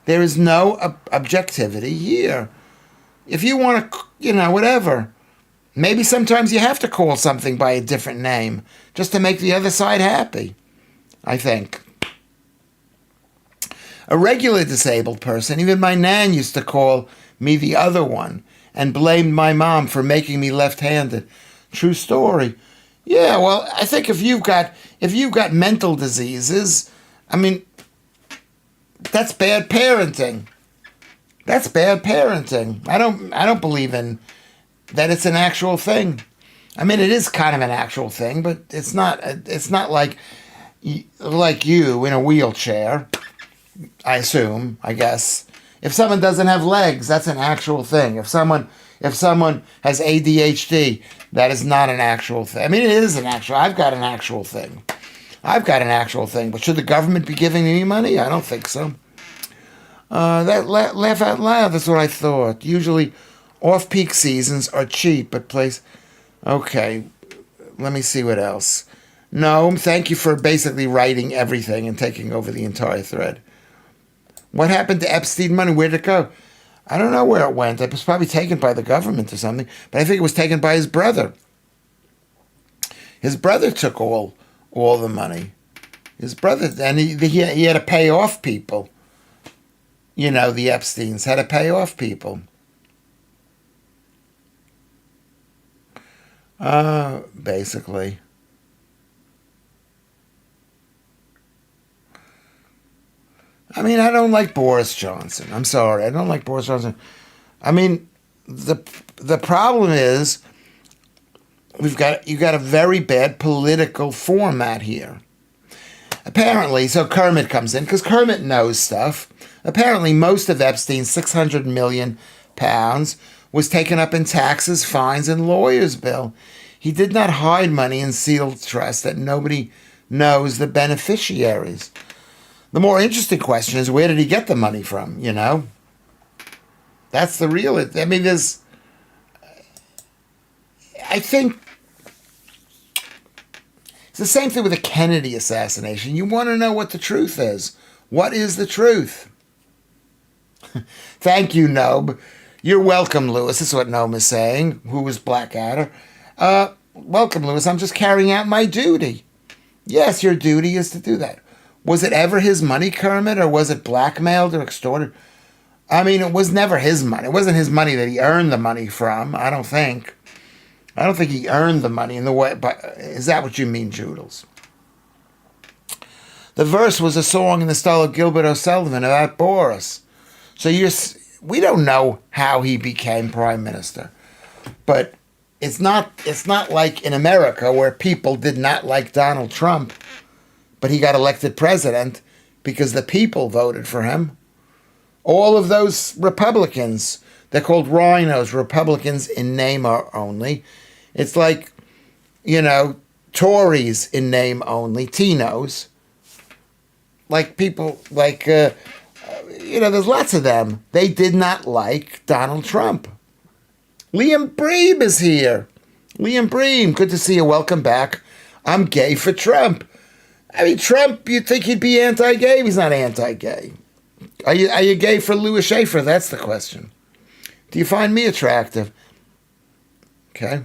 There is no objectivity here. If you want to, whatever. Maybe sometimes you have to call something by a different name just to make the other side happy, I think. A regular disabled person, even my nan used to call me the other one and blamed my mom for making me left-handed. True story. Yeah, well, I think if you've got mental diseases, I mean, that's bad parenting. That's bad parenting. I don't believe in that it's an actual thing. I mean, it is kind of an actual thing, but it's not like you in a wheelchair, I assume, I guess. If someone doesn't have legs, that's an actual thing. If someone has ADHD, that is not an actual thing. I mean, it is an actual. I've got an actual thing. But should the government be giving me money? I don't think so. Laugh out loud. That's what I thought. Usually, off-peak seasons are cheap, but Okay, let me see what else. No, thank you for basically writing everything and taking over the entire thread. What happened to Epstein money? Where'd it go? I don't know where it went. It was probably taken by the government or something, but I think it was taken by his brother. His brother took all the money. His brother, and he had to pay off people. The Epsteins had to pay off people. Basically. I mean, I don't like Boris Johnson. I'm sorry, I don't like Boris Johnson. I mean, the problem is you got a very bad political format here. Apparently, so Kermit comes in because Kermit knows stuff. Apparently, most of Epstein's £600 million was taken up in taxes, fines, and lawyers' bill. He did not hide money in sealed trust that nobody knows the beneficiaries. The more interesting question is, where did he get the money from, That's the real... I mean, I think... It's the same thing with the Kennedy assassination. You want to know what the truth is. What is the truth? Thank you, Nob. You're welcome, Lewis. This is what Noam is saying, who was Blackadder. Welcome, Lewis. I'm just carrying out my duty. Yes, your duty is to do that. Was it ever his money, Kermit, or was it blackmailed or extorted? I mean, it was never his money. It wasn't his money that he earned the money from, I don't think. I don't think he earned the money in the way, but is that what you mean, Joodles? The verse was a song in the style of Gilbert O'Sullivan about Boris. So we don't know how he became prime minister, but it's not like in America where people did not like Donald Trump, but he got elected president because the people voted for him. All of those Republicans, they're called rhinos, Republicans in name only. It's like, Tories in name only, Tinos. Like people, there's lots of them. They did not like Donald Trump. Liam Bream is here. Liam Bream, good to see you. Welcome back. I'm gay for Trump. I mean, Trump, you'd think he'd be anti-gay. He's not anti-gay. Are you gay for Lewis Schaffer? That's the question. Do you find me attractive? Okay.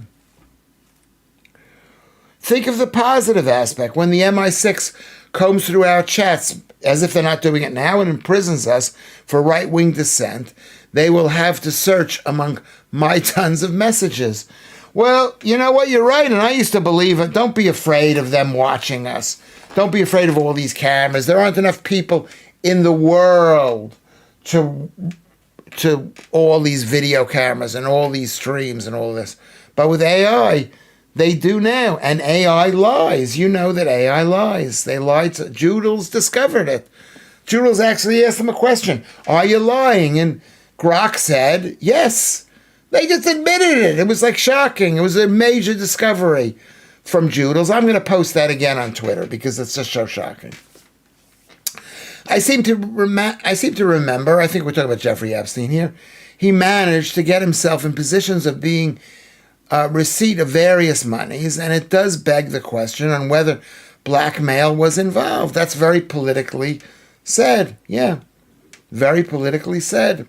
Think of the positive aspect. When the MI6 combs through our chats, as if they're not doing it now, and imprisons us for right-wing dissent, they will have to search among my tons of messages. Well, you know what? You're right, and I used to believe it. Don't be afraid of them watching us. Don't be afraid of all these cameras. There aren't enough people in the world to all these video cameras and all these streams and all this. But with AI, they do now. And AI lies. You know that AI lies. They lied to... Joodles discovered it. Joodles actually asked them a question. Are you lying? And Grok said, yes. They just admitted it. It was like shocking. It was a major discovery from Joodles. I'm going to post that again on Twitter because it's just so shocking. I seem to remember, I think we're talking about Jeffrey Epstein here, he managed to get himself in positions of being receipt of various monies, and it does beg the question on whether blackmail was involved. That's very politically said. Yeah, very politically said.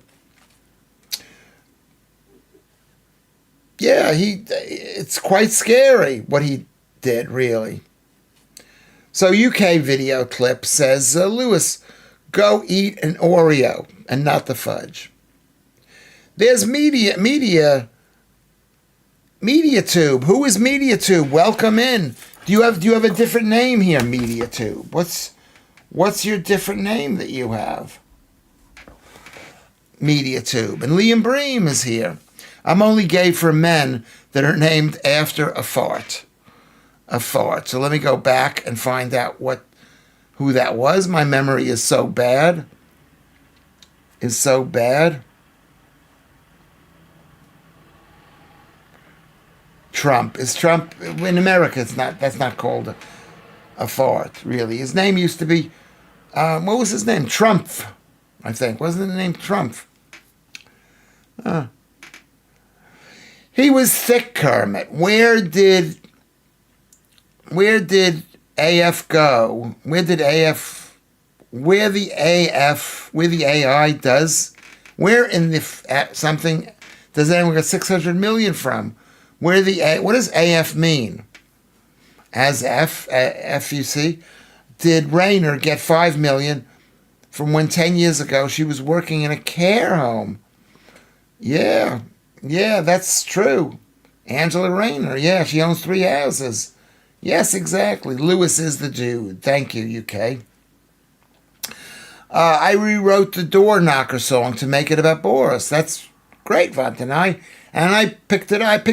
Yeah, it's quite scary what he did, really. So UK video clip says, Lewis, go eat an Oreo and not the fudge. There's MediaTube. Who is MediaTube? Welcome in. Do you have a different name here, MediaTube? What's your different name that you have? MediaTube. And Liam Bream is here. I'm only gay for men that are named after a fart. A fart. So let me go back and find out who that was. My memory is so bad. Trump. Is Trump in America? That's not called a fart, really. His name used to be what was his name? Trump, I think. Wasn't the name Trump? He was thick, Kermit. Where did AF go? Where the AI does? Where in the something does anyone get 600 million from? What does AF mean? As FUC, did Rayner get 5 million from when 10 years ago she was working in a care home? Yeah, that's true. Angela Rayner, yeah, she owns 3 houses. Yes, exactly. Lewis is the dude. Thank you, UK. I rewrote the Door Knocker song to make it about Boris. That's great, Vantanai. And I picked it up.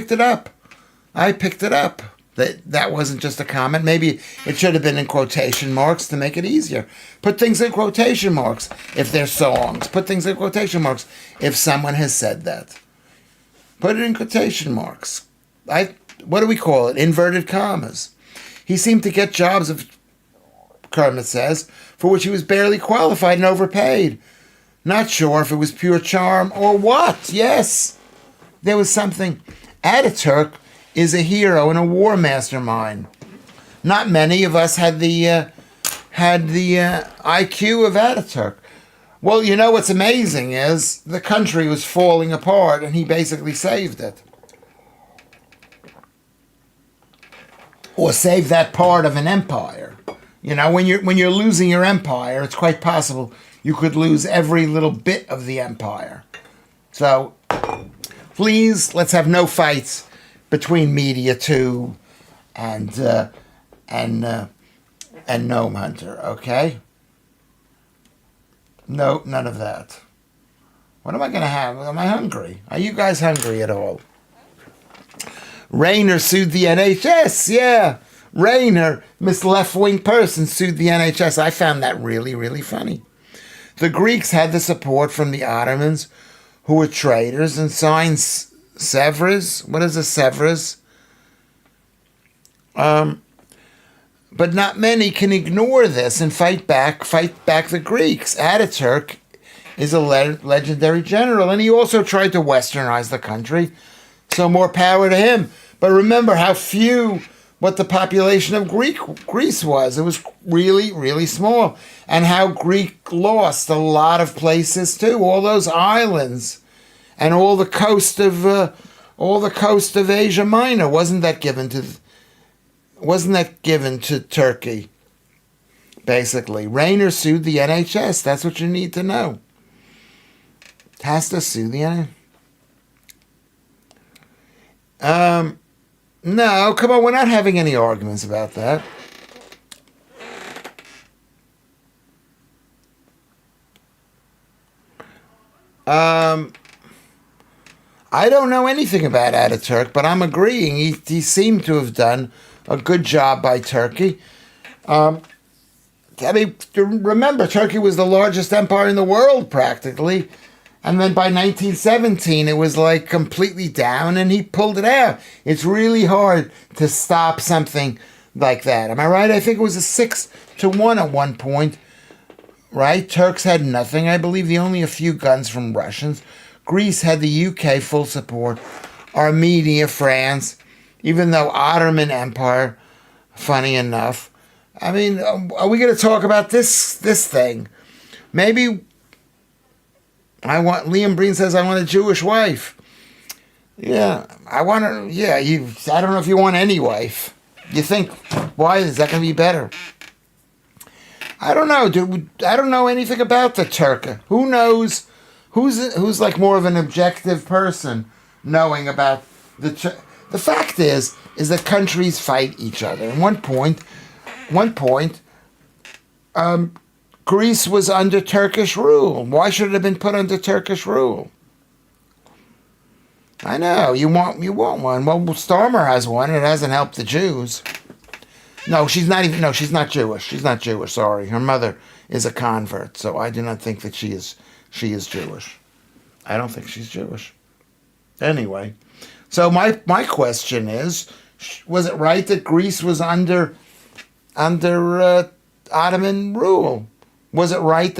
That wasn't just a comment. Maybe it should have been in quotation marks to make it easier. Put things in quotation marks if they're songs. Put things in quotation marks if someone has said that. Put it in quotation marks. What do we call it? Inverted commas. He seemed to get jobs, Kermit says, for which he was barely qualified and overpaid. Not sure if it was pure charm or what. Yes, there was something. Ataturk is a hero and a war mastermind. Not many of us had the IQ of Ataturk. Well, you know what's amazing is the country was falling apart and he basically saved it. Or save that part of an empire. You know, when you're losing your empire, it's quite possible you could lose every little bit of the empire. So, please, let's have no fights between MediaTube and Gnome Hunter, okay? No, none of that. What am I going to have? Am I hungry? Are you guys hungry at all? Rayner sued the NHS. Yeah. Rayner, Miss Left-Wing person, sued the NHS. I found that really, really funny. The Greeks had the support from the Ottomans, who were traitors, and signed Severus. What is a Severus? But not many can ignore this and fight back the Greeks. Ataturk is a legendary general, and he also tried to westernize the country, so more power to him. But remember what the population of Greece was. It was really, really small. And how Greek lost a lot of places too. All those islands and all the coast of Asia Minor. Wasn't that given to Turkey? Basically, Rayner sued the NHS. That's what you need to know. Has to sue the NHS. No, come on, we're not having any arguments about that. I don't know anything about Ataturk, but I'm agreeing. He seemed to have done a good job by Turkey. I mean, remember, Turkey was the largest empire in the world, practically. And then by 1917, it was like completely down, and he pulled it out. It's really hard to stop something like that. Am I right? I think it was a 6-1 at one point, right? Turks had nothing. I believe only a few guns from Russians. Greece had the UK full support. Armenia, France, even though Ottoman Empire, funny enough. I mean, are we going to talk about this thing? Maybe... Liam Breen says, I want a Jewish wife. Yeah, I don't know if you want any wife. You think, why is that going to be better? I don't know, dude. I don't know anything about the Turk. Who knows? Who's like more of an objective person knowing about the fact is that countries fight each other. At one point, Greece was under Turkish rule. Why should it have been put under Turkish rule? I know, you want one. Well, Starmer has one, and it hasn't helped the Jews. No, she's not Jewish. She's not Jewish, sorry. Her mother is a convert, so I do not think that she is Jewish. I don't think she's Jewish. Anyway, so my question is, was it right that Greece was under Ottoman rule? Was it right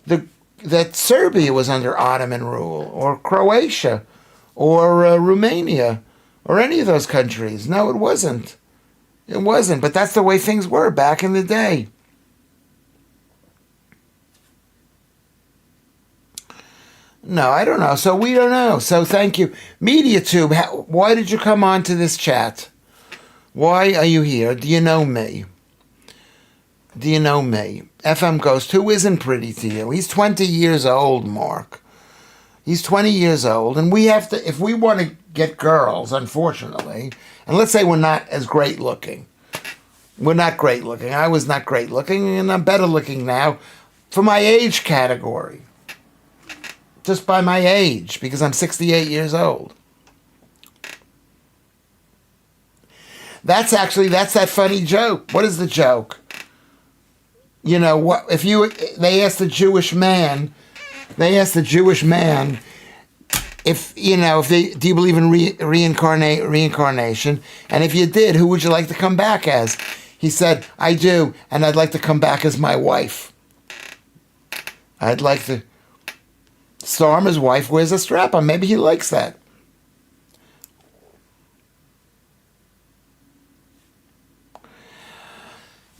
that Serbia was under Ottoman rule, or Croatia, or Romania, or any of those countries? No, it wasn't. It wasn't, but that's the way things were back in the day. No, I don't know. So we don't know. So thank you. MediaTube, why did you come on to this chat? Why are you here? Do you know me? FM Ghost, who isn't pretty to you? He's 20 years old, Mark. He's 20 years old, and we have to, if we want to get girls, unfortunately, and let's say we're not as great looking. We're not great looking. I was not great looking, and I'm better looking now for my age category. Just by my age, because I'm 68 years old. That's that funny joke. What is the joke? You know what? They asked the Jewish man, if do you believe in reincarnation? And if you did, who would you like to come back as? He said, I do, and I'd like to come back as my wife. Starmer's wife wears a strap-on. Maybe he likes that.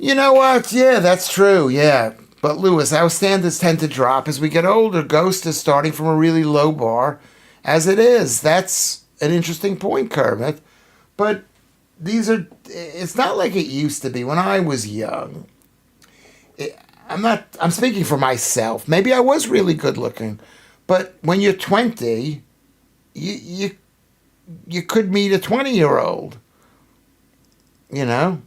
You know what? Yeah, that's true. Yeah. But Lewis, our standards tend to drop as we get older. Ghost is starting from a really low bar as it is. That's an interesting point, Kermit. But it's not like it used to be when I was young. I'm speaking for myself. Maybe I was really good looking. But when you're 20, you could meet a 20-year-old. You know?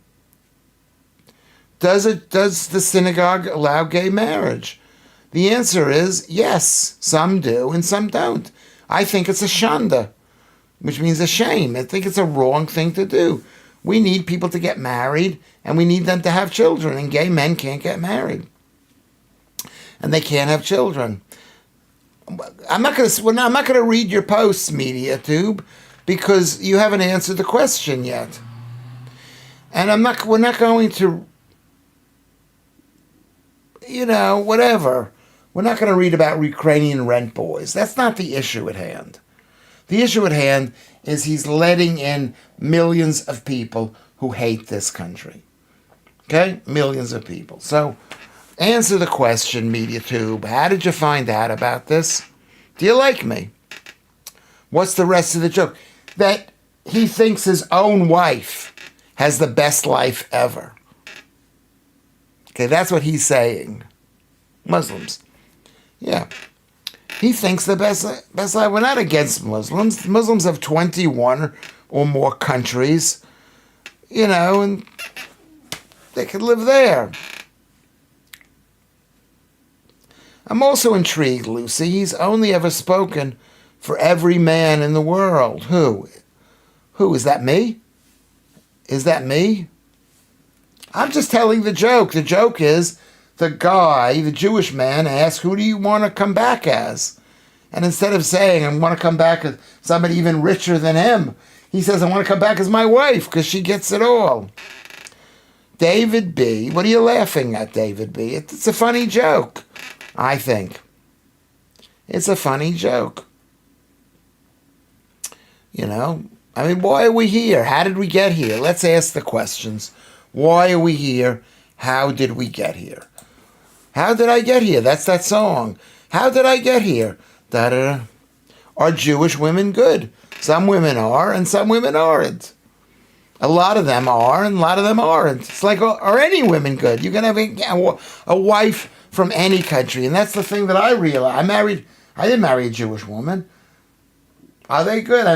Does the synagogue allow gay marriage? The answer is yes, some do and some don't. I think it's a shanda, which means a shame. I think it's a wrong thing to do. We need people to get married, and we need them to have children, and gay men can't get married. And they can't have children. I'm not going to read your posts, MediaTube, because you haven't answered the question yet. And we're not going to, whatever. We're not going to read about Ukrainian rent boys. That's not the issue at hand. The issue at hand is he's letting in millions of people who hate this country. Okay? Millions of people. So, answer the question, MediaTube. How did you find out about this? Do you like me? What's the rest of the joke? That he thinks his own wife has the best life ever. Okay, that's what he's saying. Muslims. Yeah. He thinks the best life. We're not against Muslims. Muslims have 21 or more countries, and they could live there. I'm also intrigued, Lucy. He's only ever spoken for every man in the world. Who? Is that me? Is that me? I'm just telling the joke. The joke is the guy, the Jewish man, asks, who do you want to come back as? And instead of saying, I want to come back as somebody even richer than him, he says, I want to come back as my wife because she gets it all. David B. What are you laughing at, David B? It's a funny joke, I think. It's a funny joke. Why are we here? How did we get here? Let's ask the questions. Why are we here? How did we get here? How did I get here? That's that song. How did I get here? Da-da-da. Are Jewish women good? Some women are, and some women aren't. A lot of them are, and a lot of them aren't. It's like, are any women good? You can have a wife from any country, and that's the thing that I realized. I didn't marry a Jewish woman. Are they good?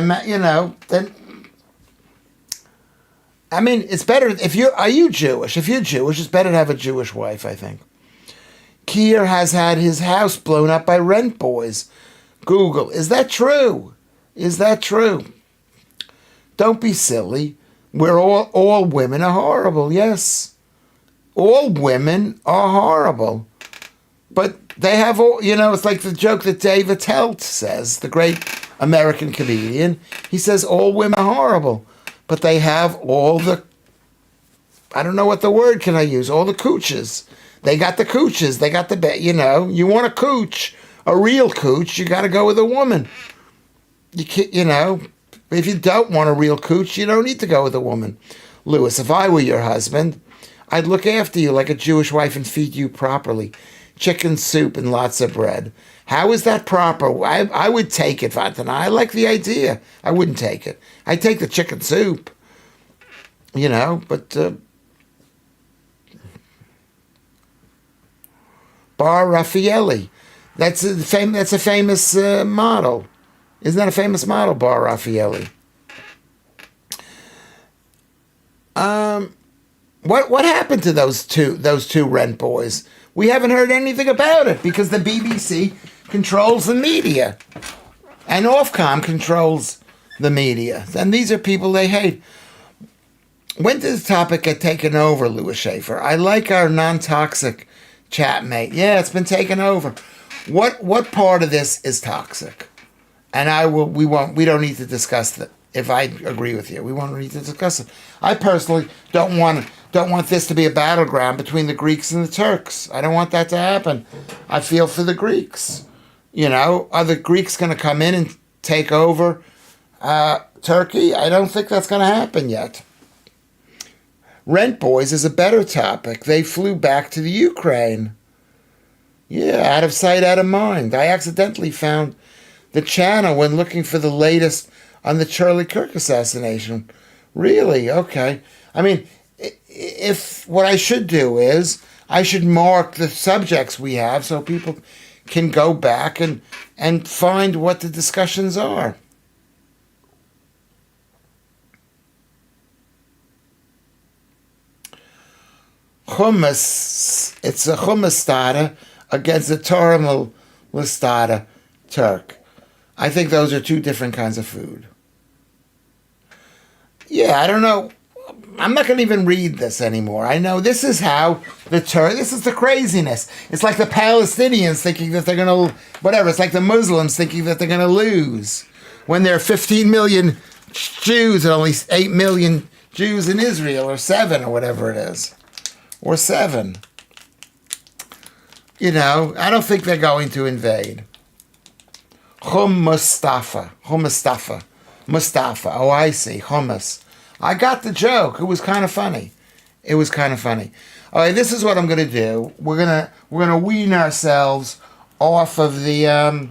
It's better are you Jewish? If you're Jewish, it's better to have a Jewish wife, I think. Kier has had his house blown up by rent boys. Google, is that true? Is that true? Don't be silly. We're all women are horrible, yes. All women are horrible. But they have all, it's like the joke that Dave Attell says, the great American comedian. He says all women are horrible, but they have all the, I don't know what the word can I use, all the cooches. They got the cooches. They got the, you want a cooch, a real cooch, you got to go with a woman. You can't, if you don't want a real cooch, you don't need to go with a woman. Lewis, if I were your husband, I'd look after you like a Jewish wife and feed you properly. Chicken soup and lots of bread. How is that proper? I would take it, Vantana. I like the idea. I wouldn't take it. I'd take the chicken soup. But Bar Raffaelli. That's a famous model. Isn't that a famous model, Bar Raffaelli? What happened to those two rent boys? We haven't heard anything about it because the BBC controls the media, and Ofcom controls the media, and these are people they hate. When did the topic get taken over, Lewis Schaffer? I like our non-toxic chat mate. Yeah, it's been taken over. What part of this is toxic? And we don't need to discuss that. If I agree with you, we won't need to discuss it. I personally don't want this to be a battleground between the Greeks and the Turks. I don't want that to happen. I feel for the Greeks. Are the Greeks going to come in and take over Turkey? I don't think that's going to happen yet. Rent boys is a better topic. They flew back to the Ukraine. Yeah, out of sight, out of mind. I accidentally found the channel when looking for the latest on the Charlie Kirk assassination. Really? Okay. If what I should do is I should mark the subjects we have so people can go back and find what the discussions are. Hummus. It's a hummus starter. against the Torah Listada Turk. I think those are two different kinds of food. Yeah, I don't know. I'm not going to even read this anymore. I know this is how this is the craziness. It's like the Palestinians thinking that they're going to, whatever. It's like the Muslims thinking that they're going to lose when there are 15 million Jews and only 8 million Jews in Israel, or 7, or whatever it is. Or 7. You know, I don't think they're going to invade. Mustafa. Mustafa. Oh, I see. Hummus. I got the joke. It was kind of funny. All right, this is what I'm going to do. We're gonna wean ourselves off of the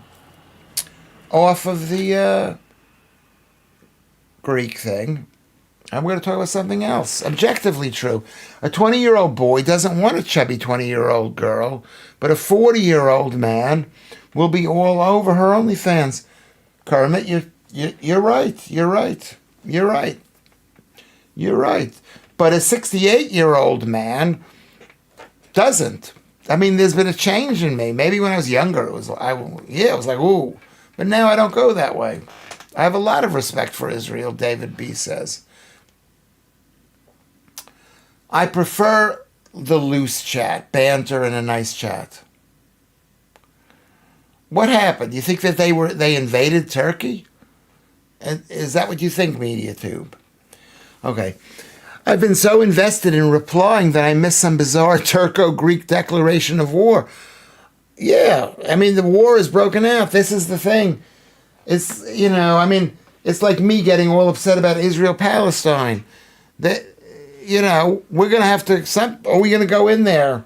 Greek thing. I'm going to talk about something else. Objectively true. A 20-year-old boy doesn't want a chubby 20-year-old girl, but a 40-year-old man will be all over her OnlyFans. Kermit, you're right. But a 68-year-old man doesn't. I mean, there's been a change in me. Maybe when I was younger, it was like, ooh. But now I don't go that way. I have a lot of respect for Israel, David B. says. I prefer the loose chat, banter, and a nice chat. What happened? You think that they invaded Turkey? And is that what you think, MediaTube? Okay. I've been so invested in replying that I missed some bizarre Turco-Greek declaration of war. Yeah, I mean, the war is broken out. This is the thing. It's, it's like me getting all upset about Israel-Palestine. We're going to have to, are we going to go in there?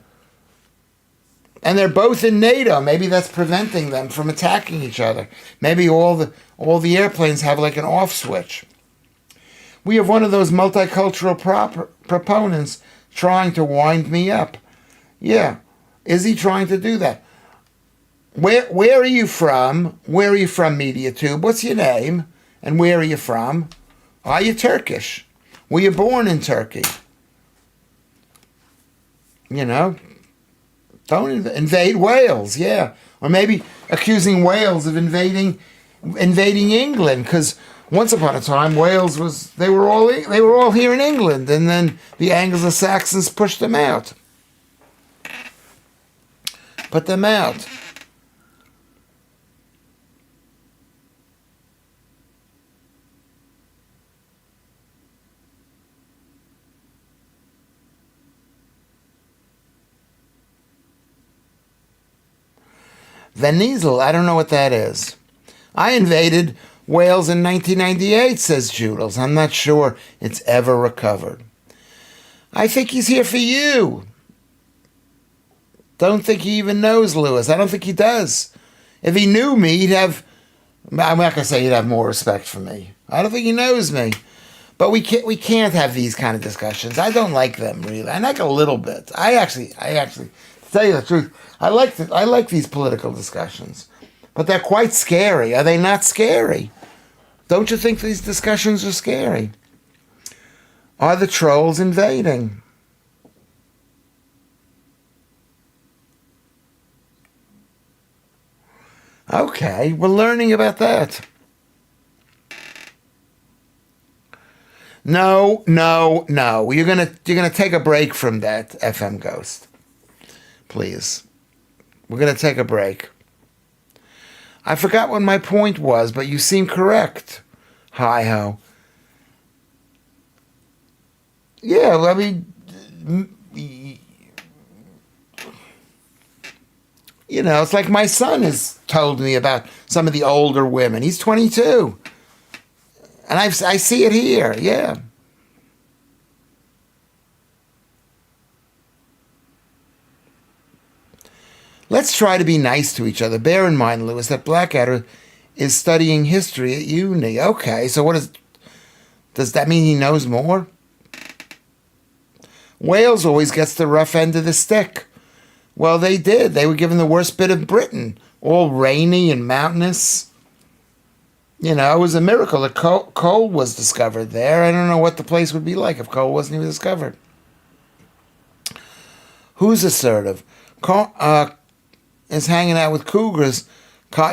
And they're both in NATO. Maybe that's preventing them from attacking each other. Maybe all the airplanes have like an off switch. We have one of those multicultural proponents trying to wind me up. Yeah. Is he trying to do that? Where are you from? Where are you from, MediaTube? What's your name? And where are you from? Are you Turkish? Were you born in Turkey? Don't invade Wales, yeah. Or maybe accusing Wales of invading England, because once upon a time Wales they were all here in England, and then the Anglo-Saxons pushed them out. Put them out. Venezel, I don't know what that is. I invaded Wales in 1998, says Judels. I'm not sure it's ever recovered. I think he's here for you. Don't think he even knows Lewis. I don't think he does. If he knew me, he'd have... I'm not going to say he'd have more respect for me. I don't think he knows me. But we can't have these kind of discussions. I don't like them, really. I like a little bit. I actually, to tell you the truth, I like these political discussions. But they're quite scary. Are they not scary? Don't you think these discussions are scary? Are the trolls invading? Okay, we're learning about that. No. You're gonna take a break from that, FM Ghost. Please. We're gonna take a break. I forgot what my point was, but you seem correct. Hi-ho. Yeah, I mean, it's like my son has told me about some of the older women. He's 22. And I see it here, yeah. Let's try to be nice to each other. Bear in mind, Lewis, that Blackadder is studying history at uni. Okay, so does that mean he knows more? Wales always gets the rough end of the stick. Well, they did. They were given the worst bit of Britain. All rainy and mountainous. It was a miracle that coal was discovered there. I don't know what the place would be like if coal wasn't even discovered. Who's assertive? is hanging out with cougars,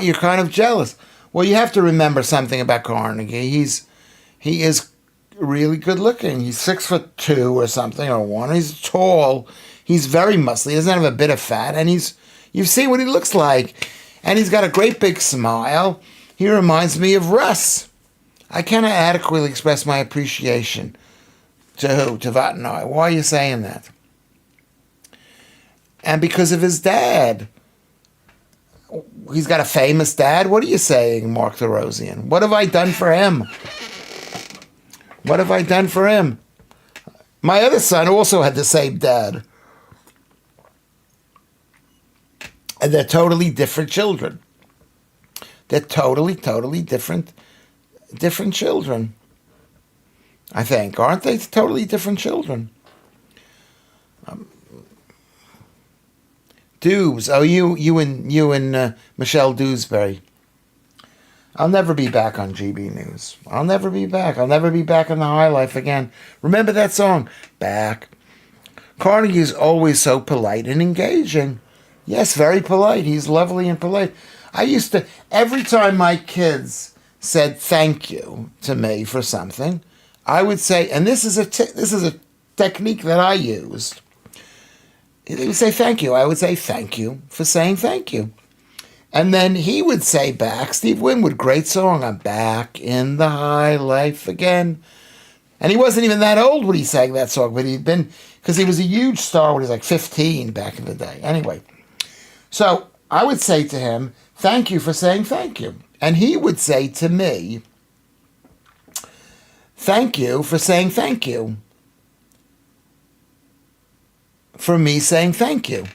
you're kind of jealous. Well, you have to remember something about Carnegie. He is really good looking. He's 6'2" or something, or 1. He's tall. He's very muscly. He doesn't have a bit of fat, and you see what he looks like. And he's got a great big smile. He reminds me of Russ. I cannot adequately express my appreciation. To who? To Vatnai. Why are you saying that? And because of his dad. He's got a famous dad. What are you saying, Mark the Rosian? What have I done for him? What have I done for him? My other son also had the same dad. And they're totally different children. They're totally different children. I think, aren't they? Totally different children. Dubes. Oh, you and Michelle Dewsbury. I'll never be back on GB News. I'll never be back. I'll never be back in the high life again. Remember that song? Back. Carnegie is always so polite and engaging. Yes, very polite. He's lovely and polite. I used to, every time my kids said thank you to me for something, I would say, and this is a technique that I used. They would say thank you. I would say thank you for saying thank you. And then he would say back, Steve Winwood, great song, I'm back in the high life again. And he wasn't even that old when he sang that song, but he'd been, because he was a huge star when he was like 15 back in the day. Anyway, so I would say to him, thank you for saying thank you. And he would say to me, thank you for saying thank you. For me saying thank you.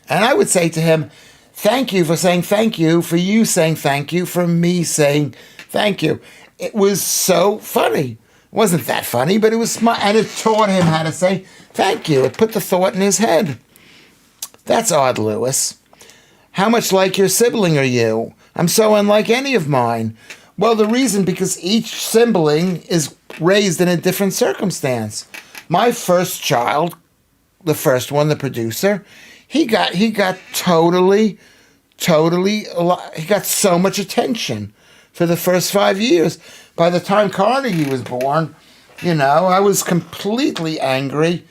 And I would say to him, thank you for saying thank you, for you saying thank you, for me saying thank you. It was so funny. It wasn't that funny, but it was smart. And it taught him how to say thank you. It put the thought in his head. That's odd, Lewis. How much like your sibling are you? I'm so unlike any of mine. Well, the reason, because each sibling is raised in a different circumstance. My first child, the first one, the producer, he got totally, he got so much attention for the first 5 years. By the time Carnegie was born, I was completely angry.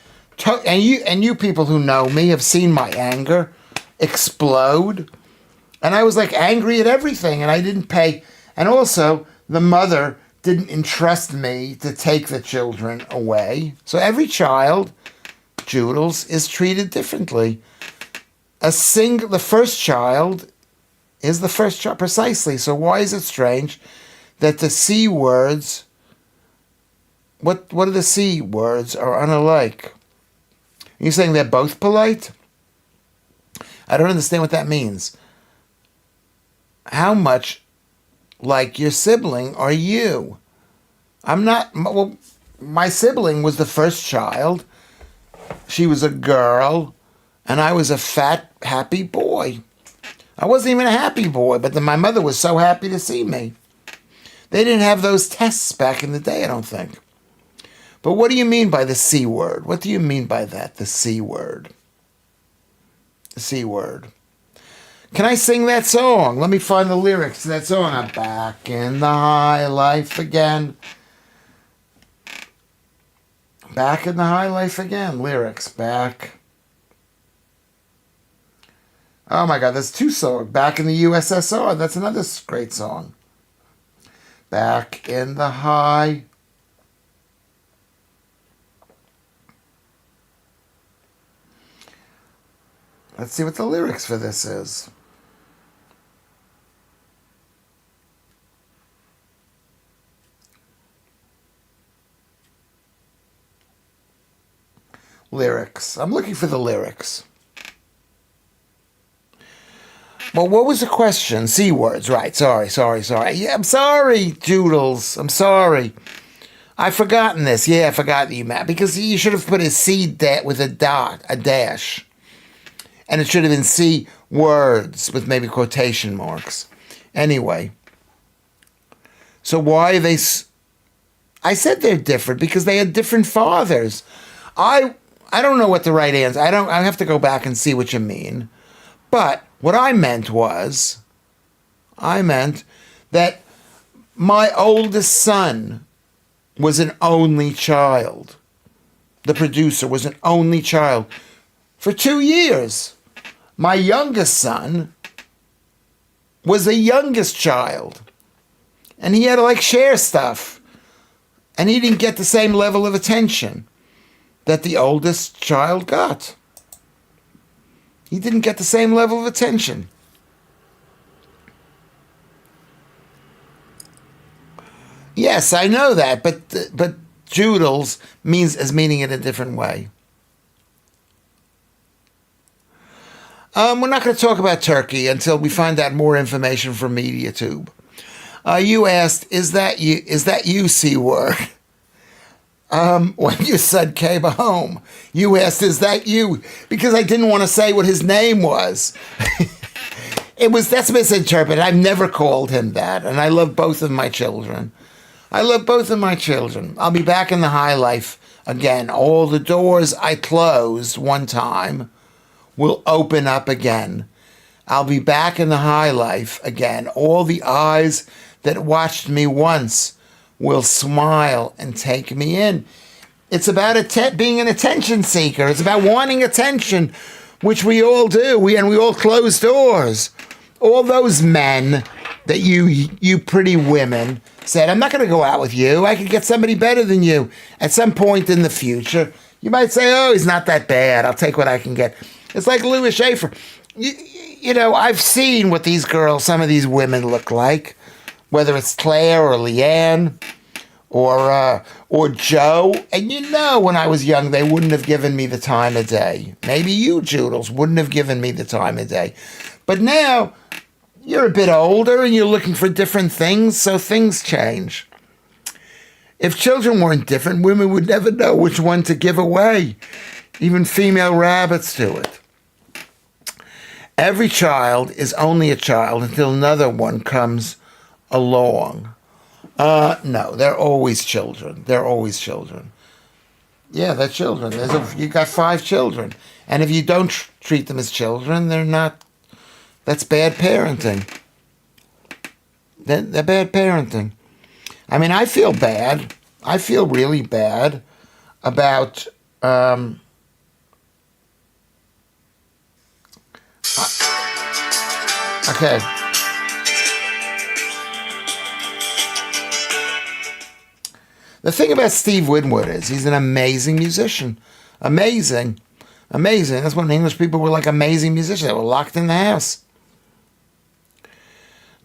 And you people who know me have seen my anger explode. And I was like angry at everything, and I didn't pay. And also, the mother didn't entrust me to take the children away. So every child, Joodles, is treated differently. The first child is the first child, precisely. So why is it strange that the C words, what are the C words, are unalike? Are you saying they're both polite? I don't understand what that means. How much like your sibling are you? I'm not, well, my sibling was the first child. She was a girl, and I was a fat, happy boy. I wasn't even a happy boy, but then my mother was so happy to see me. They didn't have those tests back in the day, I don't think. But what do you mean by the C word? What do you mean by that, the C word? The C word. Can I sing that song? Let me find the lyrics to that song. I'm back in the high life again. Back in the high life again. Lyrics. Back. Oh my God, there's two songs. Back in the USSR. That's another great song. Back in the high. Let's see what the lyrics for this is. Lyrics. I'm looking for the lyrics. Well, what was the question? C words, right. Sorry. Yeah, I'm sorry, Joodles. I'm sorry. I've forgotten this. Yeah, I forgot that you meant. Because you should have put a C with a dash. And it should have been C words with maybe quotation marks. Anyway. So why are they... I said they're different because they had different fathers. I don't know what the right answer... I have to go back and see what you mean. But what I meant was, that my oldest son was an only child. The producer was an only child for 2 years. My youngest son was the youngest child. And he had to like share stuff. And he didn't get the same level of attention that the oldest child got. He didn't get the same level of attention. Yes, I know that, but Joodles meaning it a different way. We're not going to talk about Turkey until we find out more information from MediaTube. You asked, is that you, C-word? When your son came home, you asked, is that you? Because I didn't want to say what his name was. That's misinterpreted. I've never called him that, and I love both of my children. I'll be back in the high life again. All the doors I closed one time will open up again. I'll be back in the high life again. All the eyes that watched me once will smile and take me in. It's about being an attention seeker. It's about wanting attention, which we all do. And we all close doors. All those men that you pretty women said, I'm not going to go out with you. I could get somebody better than you. At some point in the future, you might say, oh, he's not that bad. I'll take what I can get. It's like Lewis Schaffer. You know, I've seen what these girls, some of these women look like, whether it's Claire or Leanne or Joe. And you know, when I was young, they wouldn't have given me the time of day. Maybe you, Joodles, wouldn't have given me the time of day. But now, you're a bit older and you're looking for different things, so things change. If children weren't different, women would never know which one to give away. Even female rabbits do it. Every child is only a child until another one comes along. No, they're always children. Yeah, they're children. You got 5 children. And if you don't treat them as children, they're not. That's bad parenting. They're bad parenting. I mean, I feel bad. I feel really bad about okay. The thing about Steve Winwood is he's an amazing musician. Amazing. That's when English people were like amazing musicians. They were locked in the house.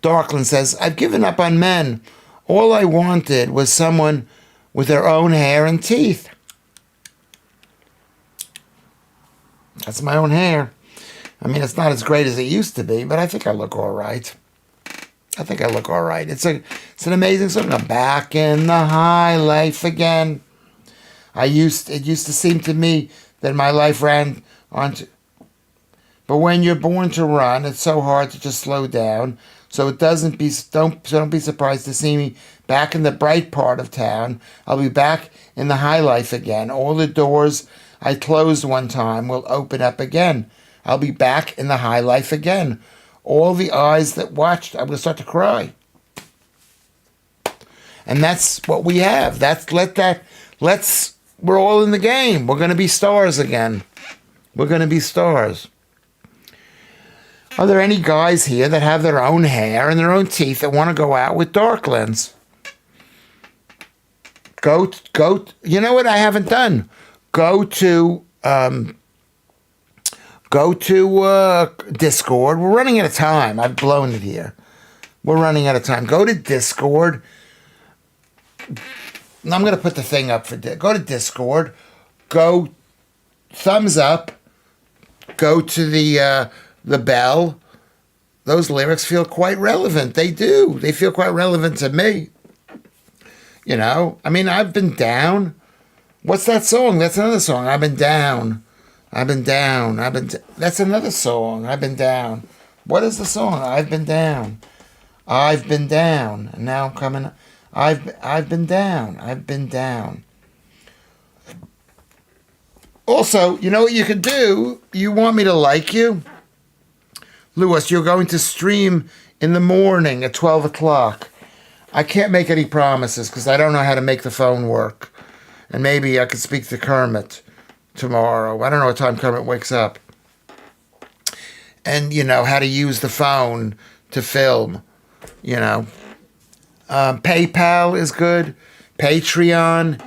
Darkland says, I've given up on men. All I wanted was someone with their own hair and teeth. That's my own hair. I mean, it's not as great as it used to be, but I think I look all right. It's an amazing song. I'm back in the high life again. It used to seem to me that my life ran on to... But when you're born to run, it's so hard to just slow down. So don't be surprised to see me back in the bright part of town. I'll be back in the high life again. All the doors I closed one time will open up again. I'll be back in the high life again. All the eyes that watched, I'm going to start to cry. And that's what we have. We're all in the game. We're going to be stars again. We're going to be stars. Are there any guys here that have their own hair and their own teeth that want to go out with Darklands? You know what I haven't done? Go to Discord. We're running out of time. I've blown it here. We're running out of time. Go to Discord. I'm going to put the thing up go to Discord. Go thumbs up. Go to the bell. Those lyrics feel quite relevant. They do. They feel quite relevant to me. You know, I mean, I've been down. What's that song? That's another song. I've been down. That's another song. I've been down. What is the song? I've been down. And now I'm coming. I've been down. Also, you know what you could do? You want me to like you? Lewis, you're going to stream in the morning at 12 o'clock. I can't make any promises because I don't know how to make the phone work. And maybe I could speak to Kermit tomorrow. I don't know what time Kermit wakes up. And, how to use the phone to film, PayPal is good. Patreon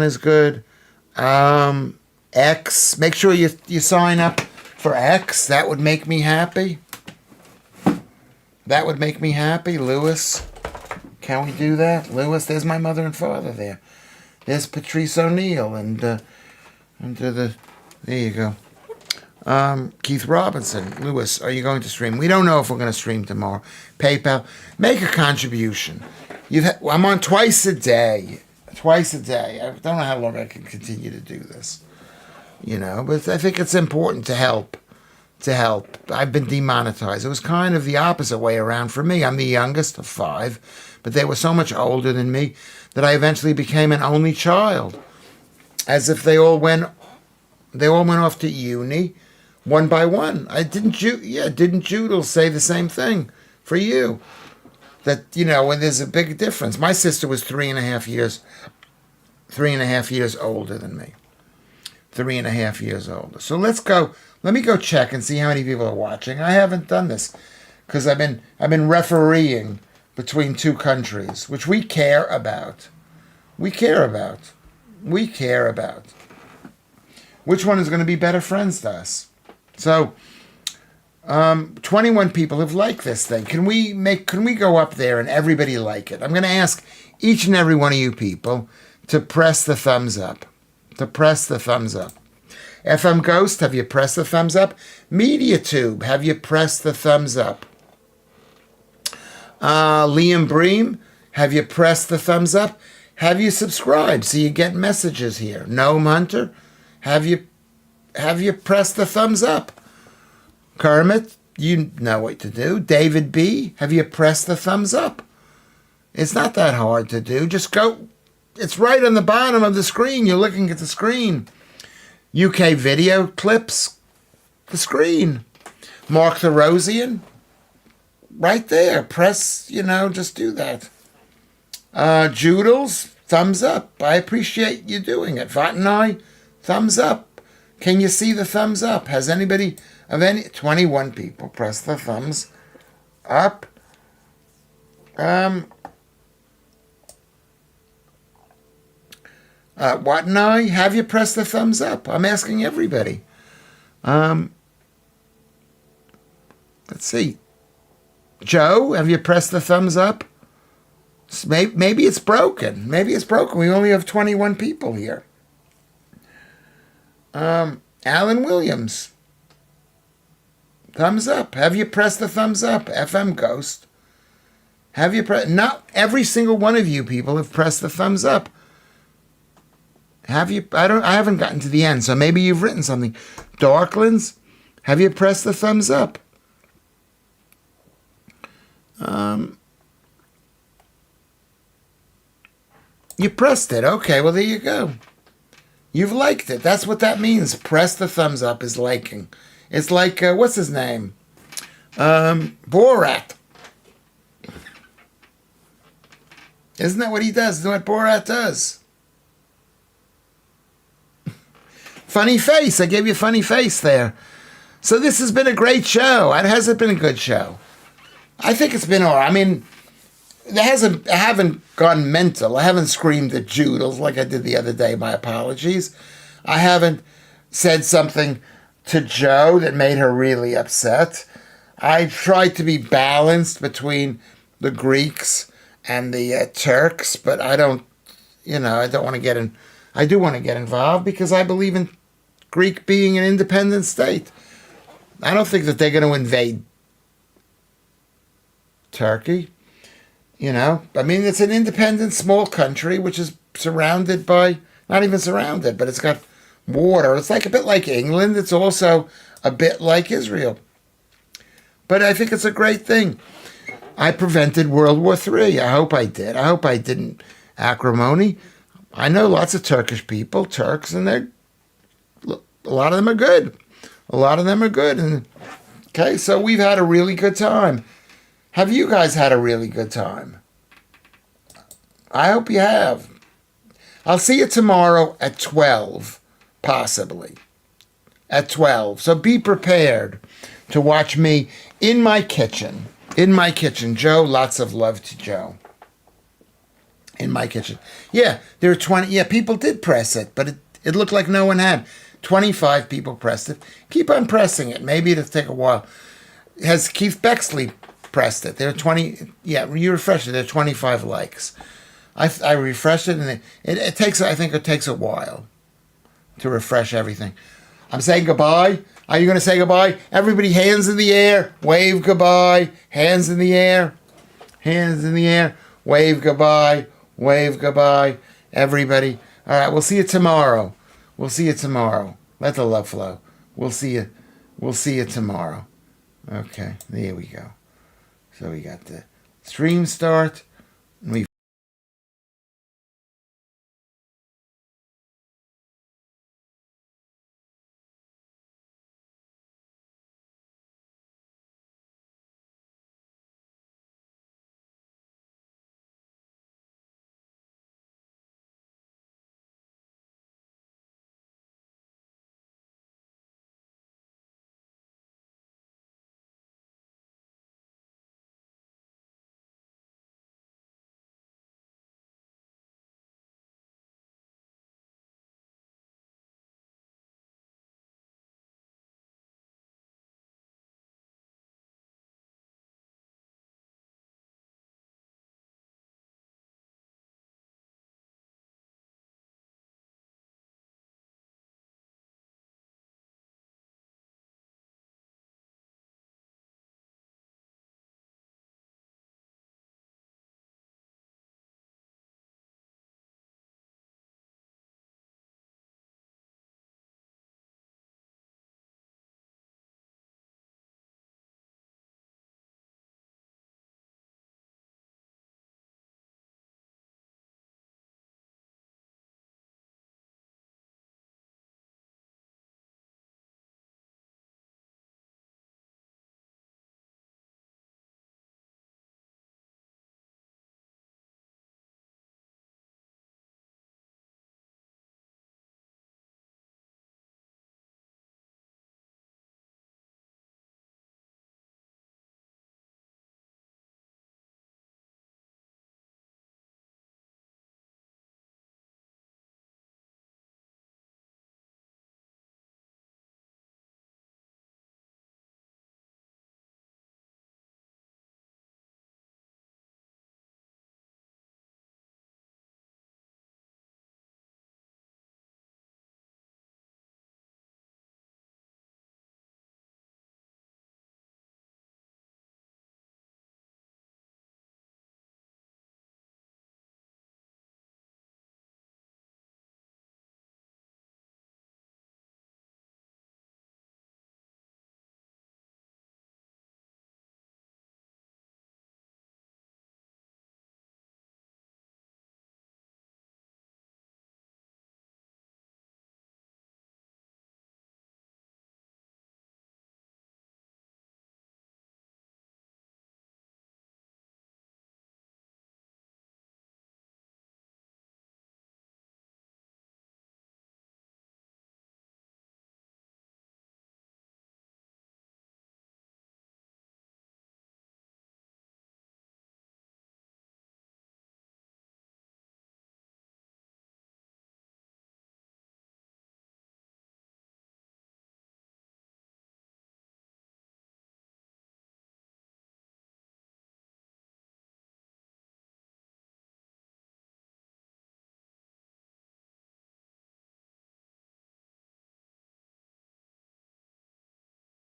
is good. X. Make sure you sign up for X. That would make me happy. Lewis, can we do that? Lewis, there's my mother and father there. There's Patrice O'Neill there you go. Keith Robinson. Lewis, are you going to stream? We don't know if we're going to stream tomorrow. PayPal. Make a contribution. I'm on twice a day. I don't know how long I can continue to do this. But I think it's important to help. I've been demonetized. It was kind of the opposite way around for me. I'm the youngest of 5, but they were so much older than me that I eventually became an only child. As if they all went off to uni one by one. Didn't Judel say the same thing for you? That, when there's a big difference. My sister was 3.5 years older than me. 3.5 years older. So let's go. Let me go check and see how many people are watching. I haven't done this because I've been refereeing between 2 countries, which we care about. Which one is going to be better friends to us? So, 21 people have liked this thing. Can we go up there and everybody like it? I'm going to ask each and every one of you people to press the thumbs up. FM Ghost, have you pressed the thumbs up? MediaTube, have you pressed the thumbs up? Liam Bream, have you pressed the thumbs up? Have you subscribed so you get messages here? Gnome Hunter, have you pressed the thumbs up? Kermit, you know what to do. David B, have you pressed the thumbs up? It's not that hard to do. Just go. It's right on the bottom of the screen. You're looking at the screen. UK video clips, the screen. Mark the Rosian, right there. Press, just do that. Joodles, thumbs up. I appreciate you doing it. Vatanai, thumbs up. Can you see the thumbs up? Has anybody 21 people press the thumbs up? Watanai, have you pressed the thumbs up? I'm asking everybody. Let's see. Joe, have you pressed the thumbs up? Maybe it's broken. We only have 21 people here. Alan Williams, thumbs up. Have you pressed the thumbs up? FM Ghost, have you pressed? Not every single one of you people have pressed the thumbs up. Have you? I haven't gotten to the end, so maybe you've written something. Darklands, have you pressed the thumbs up? You pressed it. Okay, well, there you go. You've liked it. That's what that means. Press the thumbs up is liking. It's like, what's his name? Borat. Isn't that what he does? Isn't that what Borat does? Funny face. I gave you a funny face there. So this has been a great show. Has it been a good show? I think it's been all right. I mean, I haven't gone mental. I haven't screamed at Joodles like I did the other day. My apologies. I haven't said something to Joe that made her really upset. I tried to be balanced between the Greeks and the Turks, but I don't want to get in. I do want to get involved because I believe in Greek being an independent state. I don't think that they're going to invade Turkey. I mean, it's an independent small country which is surrounded by, not even surrounded, but it's got water. It's like a bit like England. It's also a bit like Israel. But I think it's a great thing. I prevented World War III. I hope I did. I hope I didn't acrimony. I know lots of Turkish people, Turks, and a lot of them are good. A lot of them are good. And okay, so we've had a really good time. Have you guys had a really good time? I hope you have. I'll see you tomorrow at 12, possibly. At 12. So be prepared to watch me in my kitchen. In my kitchen. Joe, lots of love to Joe. In my kitchen. Yeah, there are 20. Yeah, people did press it, but it looked like no one had. 25 people pressed it. Keep on pressing it. Maybe it'll take a while. Has Keith Bexley pressed it? There are 20. Yeah, you refresh it. There are 25 likes. I refreshed it, and it takes. I think it takes a while to refresh everything. I'm saying goodbye. Are you going to say goodbye? Everybody, hands in the air. Wave goodbye. Hands in the air. Hands in the air. Wave goodbye. Wave goodbye. Everybody. All right, we'll see you tomorrow. We'll see you tomorrow. Let the love flow. We'll see you. We'll see you tomorrow. Okay, there we go. So we got the stream start.